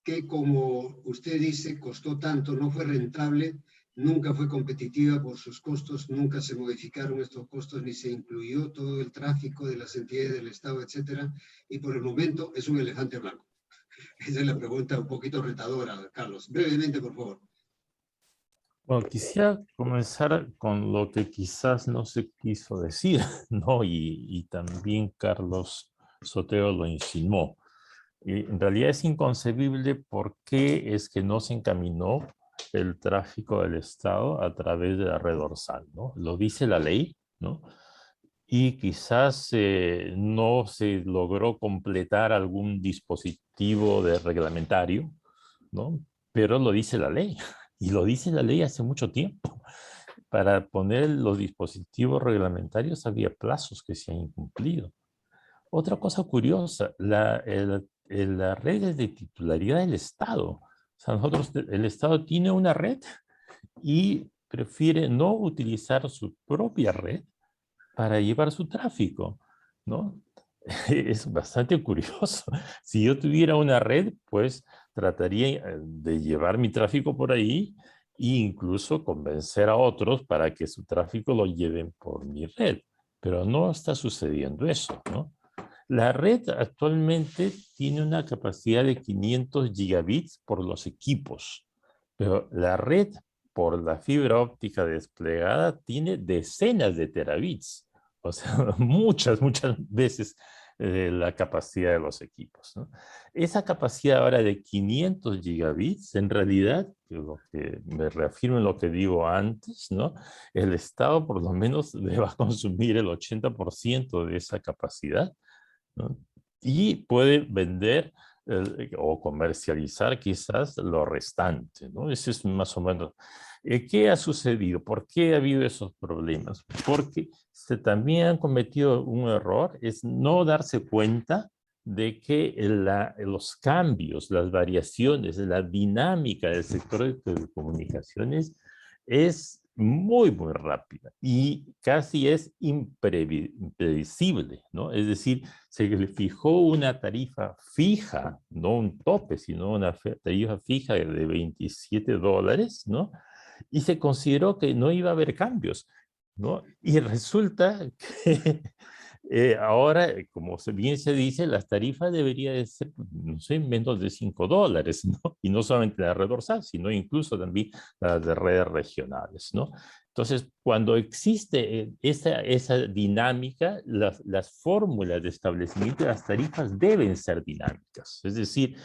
A: que como usted dice, costó tanto, no fue rentable, nunca fue competitiva por sus costos, nunca se modificaron estos costos, ni se incluyó todo el tráfico de las entidades del Estado, etcétera, y por el momento es un elefante blanco? Esa es la pregunta un poquito retadora, Carlos. Brevemente, por favor.
B: Bueno, quisiera comenzar con lo que quizás no se quiso decir, ¿no? Y también Carlos Sotero lo insinuó. En realidad es inconcebible por qué es que no se encaminó el tráfico del Estado a través de la red dorsal, ¿no? Lo dice la ley, ¿no? Y quizás no se logró completar algún dispositivo de reglamentario, ¿no? Pero lo dice la ley, y lo dice la ley hace mucho tiempo. Para poner los dispositivos reglamentarios había plazos que se han incumplido. Otra cosa curiosa, la red es de titularidad del Estado. O sea, el Estado tiene una red y prefiere no utilizar su propia red para llevar su tráfico, ¿no? Es bastante curioso. Si yo tuviera una red, pues trataría de llevar mi tráfico por ahí e incluso convencer a otros para que su tráfico lo lleven por mi red. Pero no está sucediendo eso, ¿no? La red actualmente tiene una capacidad de 500 gigabits por los equipos, pero la red por la fibra óptica desplegada tiene decenas de terabits, o sea, muchas veces la capacidad de los equipos, ¿no? Esa capacidad ahora de 500 gigabits, en realidad, lo que me reafirmo en lo que digo antes, ¿no? El Estado por lo menos le va a consumir el 80% de esa capacidad, ¿no? Y puede vender o comercializar quizás lo restante, ¿no? Ese es más o menos. ¿Qué ha sucedido? ¿Por qué ha habido esos problemas? Porque se también han cometido un error, es no darse cuenta de que los cambios, las variaciones, la dinámica del sector de telecomunicaciones es muy rápida y casi es impredecible, ¿no? Es decir, se le fijó una tarifa fija, no un tope, sino una tarifa fija de $27, ¿no? Y se consideró que no iba a haber cambios, ¿no? Y resulta que ahora, como bien se dice, las tarifas deberían de ser, no sé, menos de $5, ¿no? Y no solamente la red dorsal, sino incluso también las de redes regionales, ¿no? Entonces, cuando existe esa dinámica, las fórmulas de establecimiento de las tarifas deben ser dinámicas. Es decir,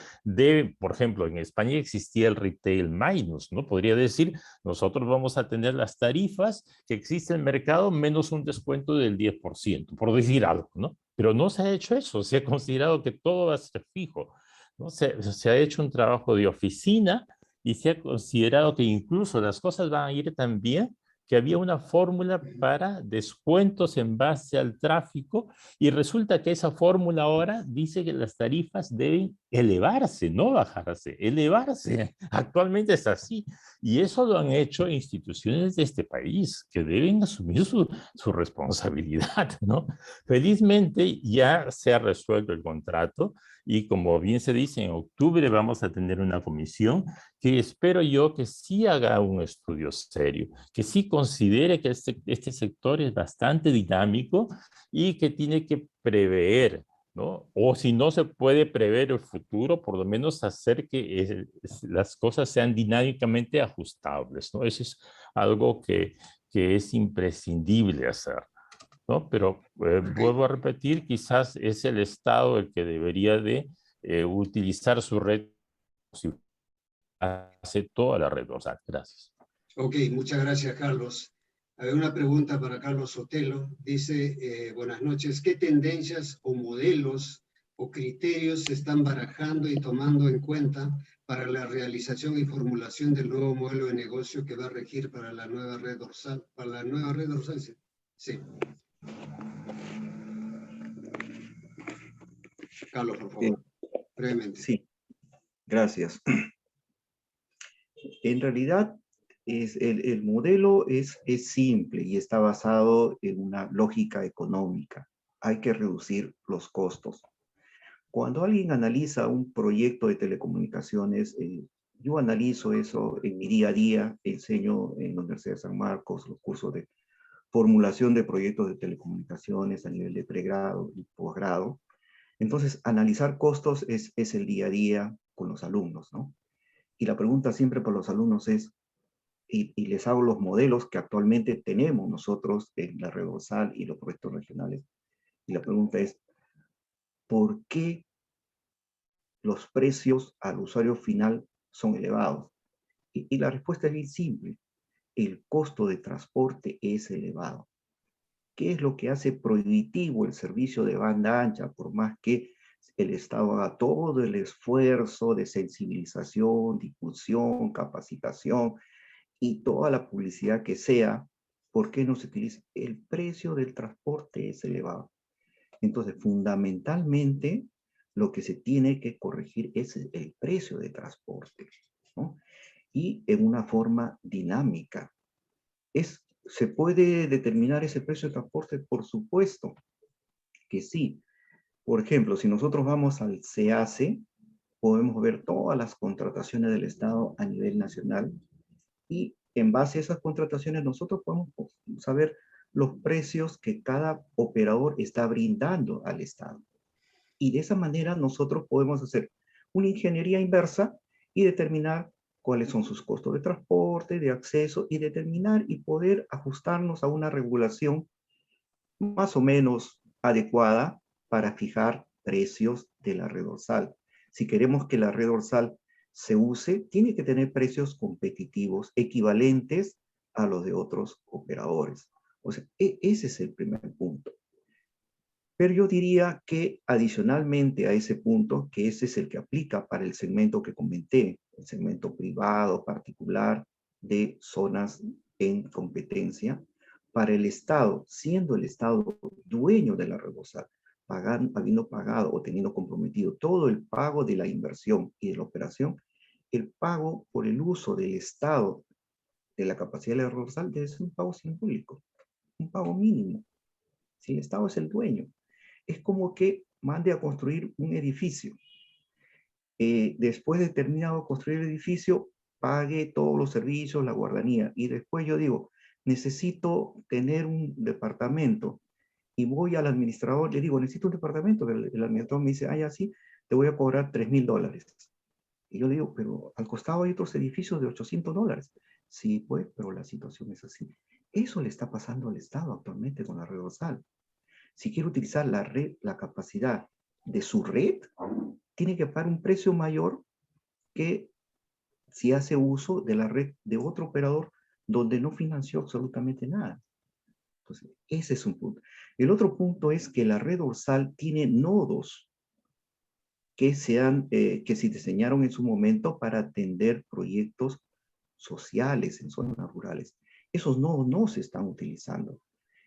B: por ejemplo, en España existía el retail minus, ¿no? Podría decir, nosotros vamos a tener las tarifas que existe en el mercado menos un descuento del 10%, por decir algo, ¿no? Pero no se ha hecho eso, se ha considerado que todo va a ser fijo, ¿no? Se ha hecho un trabajo de oficina y se ha considerado que incluso las cosas van a ir tan bien que había una fórmula para descuentos en base al tráfico y resulta que esa fórmula ahora dice que las tarifas deben elevarse, no bajarse, elevarse. Actualmente es así. Y eso lo han hecho instituciones de este país, que deben asumir su responsabilidad, ¿no? Felizmente ya se ha resuelto el contrato y como bien se dice, en octubre vamos a tener una comisión que espero yo que sí haga un estudio serio, que sí considere que este sector es bastante dinámico y que tiene que prever, ¿no? O si no se puede prever el futuro, por lo menos hacer que las cosas sean dinámicamente ajustables, ¿no? Eso es algo que es imprescindible hacer, ¿no? Pero vuelvo a repetir, quizás es el Estado el que debería de utilizar su red si hace toda la red dorsal. Gracias.
A: Ok, muchas gracias, Carlos. Hay una pregunta para Carlos Sotelo. Dice, buenas noches, ¿qué tendencias o modelos o criterios se están barajando y tomando en cuenta para la realización y formulación del nuevo modelo de negocio que va a regir para la nueva red dorsal? ¿Para la nueva red dorsal? Sí. Carlos, por favor, brevemente.
D: Sí, gracias. En realidad, el modelo es simple y está basado en una lógica económica. Hay que reducir los costos. Cuando alguien analiza un proyecto de telecomunicaciones, yo analizo eso en mi día a día, enseño en la Universidad de San Marcos los cursos de formulación de proyectos de telecomunicaciones a nivel de pregrado y posgrado. Entonces, analizar costos es el día a día con los alumnos, ¿no? Y la pregunta siempre para los alumnos es, y les hago los modelos que actualmente tenemos nosotros en la red dorsal y los proyectos regionales. Y la pregunta es, ¿por qué los precios al usuario final son elevados? Y la respuesta es bien simple. El costo de transporte es elevado. ¿Qué es lo que hace prohibitivo el servicio de banda ancha? Por más que el Estado haga todo el esfuerzo de sensibilización, difusión, capacitación y toda la publicidad que sea, ¿por qué no se utiliza? El precio del transporte es elevado. Entonces, fundamentalmente, lo que se tiene que corregir es el precio de transporte, ¿no? Y en una forma dinámica. ¿Se puede determinar ese precio de transporte? Por supuesto que sí. Por ejemplo, si nosotros vamos al CACE, podemos ver todas las contrataciones del Estado a nivel nacional y en base a esas contrataciones nosotros podemos saber los precios que cada operador está brindando al Estado. Y de esa manera nosotros podemos hacer una ingeniería inversa y determinar cuáles son sus costos de transporte, de acceso, y determinar y poder ajustarnos a una regulación más o menos adecuada para fijar precios de la red dorsal. Si queremos que la red dorsal se use, tiene que tener precios competitivos equivalentes a los de otros operadores. O sea, ese es el primer punto. Pero yo diría que adicionalmente a ese punto, que ese es el que aplica para el segmento que comenté, el segmento privado, particular, de zonas en competencia, para el Estado, siendo el Estado dueño de la red dorsal, habiendo pagado o teniendo comprometido todo el pago de la inversión y de la operación, el pago por el uso del Estado de la capacidad de la red dorsal debe ser un pago simbólico, un pago mínimo. Si el Estado es el dueño, es como que mande a construir un edificio. Después de terminado de construir el edificio, pague todos los servicios, la guardanía. Y después yo digo, necesito tener un departamento. Y voy al administrador, le digo, necesito un departamento. El administrador me dice, así, te voy a cobrar $3,000. Y yo le digo, pero al costado hay otros edificios de $800. Sí, pues, pero la situación es así. Eso le está pasando al Estado actualmente con la red dorsal. Si quiere utilizar la red, la capacidad de su red, tiene que pagar un precio mayor que si hace uso de la red de otro operador donde no financió absolutamente nada. Entonces, ese es un punto. El otro punto es que la red dorsal tiene nodos que se diseñaron en su momento para atender proyectos sociales en zonas rurales. Esos nodos no se están utilizando.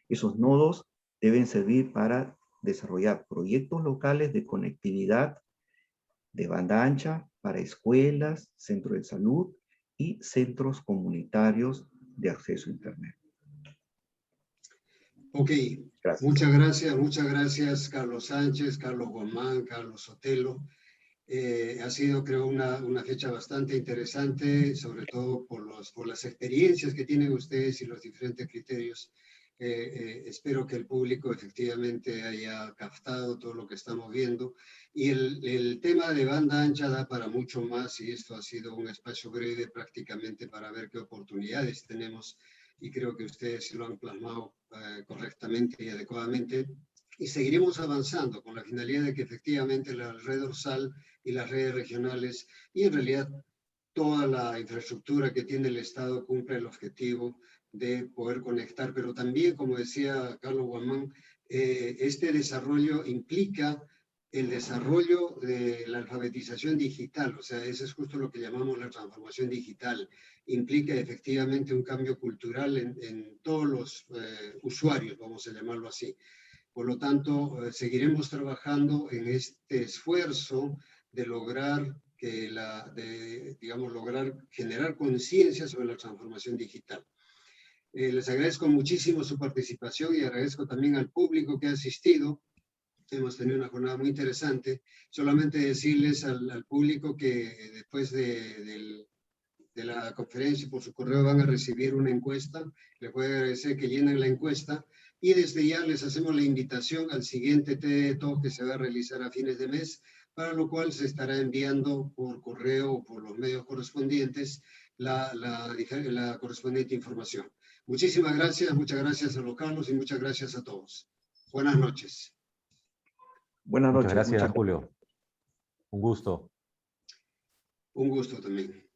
D: Esos nodos deben servir para desarrollar proyectos locales de conectividad de banda ancha para escuelas, centros de salud y centros comunitarios de acceso a Internet.
A: Ok,
D: Gracias.
A: muchas gracias Carlos Sánchez, Carlos Guamán, Carlos Sotelo. Ha sido, creo, una fecha bastante interesante, sobre todo por las experiencias que tienen ustedes y los diferentes criterios. Espero que el público efectivamente haya captado todo lo que estamos viendo. Y el tema de banda ancha da para mucho más, y esto ha sido un espacio breve prácticamente para ver qué oportunidades tenemos, y creo que ustedes lo han plasmado correctamente y adecuadamente. Y seguiremos avanzando con la finalidad de que efectivamente la red dorsal y las redes regionales, y en realidad toda la infraestructura que tiene el Estado cumpla el objetivo de poder conectar, pero también, como decía Carlos Guamán, este desarrollo implica el desarrollo de la alfabetización digital, o sea, eso es justo lo que llamamos la transformación digital, implica efectivamente un cambio cultural en todos los usuarios, vamos a llamarlo así. Por lo tanto, seguiremos trabajando en este esfuerzo de lograr lograr generar conciencia sobre la transformación digital. Les agradezco muchísimo su participación y agradezco también al público que ha asistido. Hemos tenido una jornada muy interesante. Solamente decirles al público que después de la conferencia por su correo van a recibir una encuesta. Les voy a agradecer que llenen la encuesta. Y desde ya les hacemos la invitación al siguiente TED Talk que se va a realizar a fines de mes, para lo cual se estará enviando por correo o por los medios correspondientes la correspondiente información. Muchísimas gracias, muchas gracias a los Carlos y muchas gracias a todos. Buenas noches.
D: Buenas noches.
C: Muchas gracias, Julio. Un gusto.
A: Un gusto también.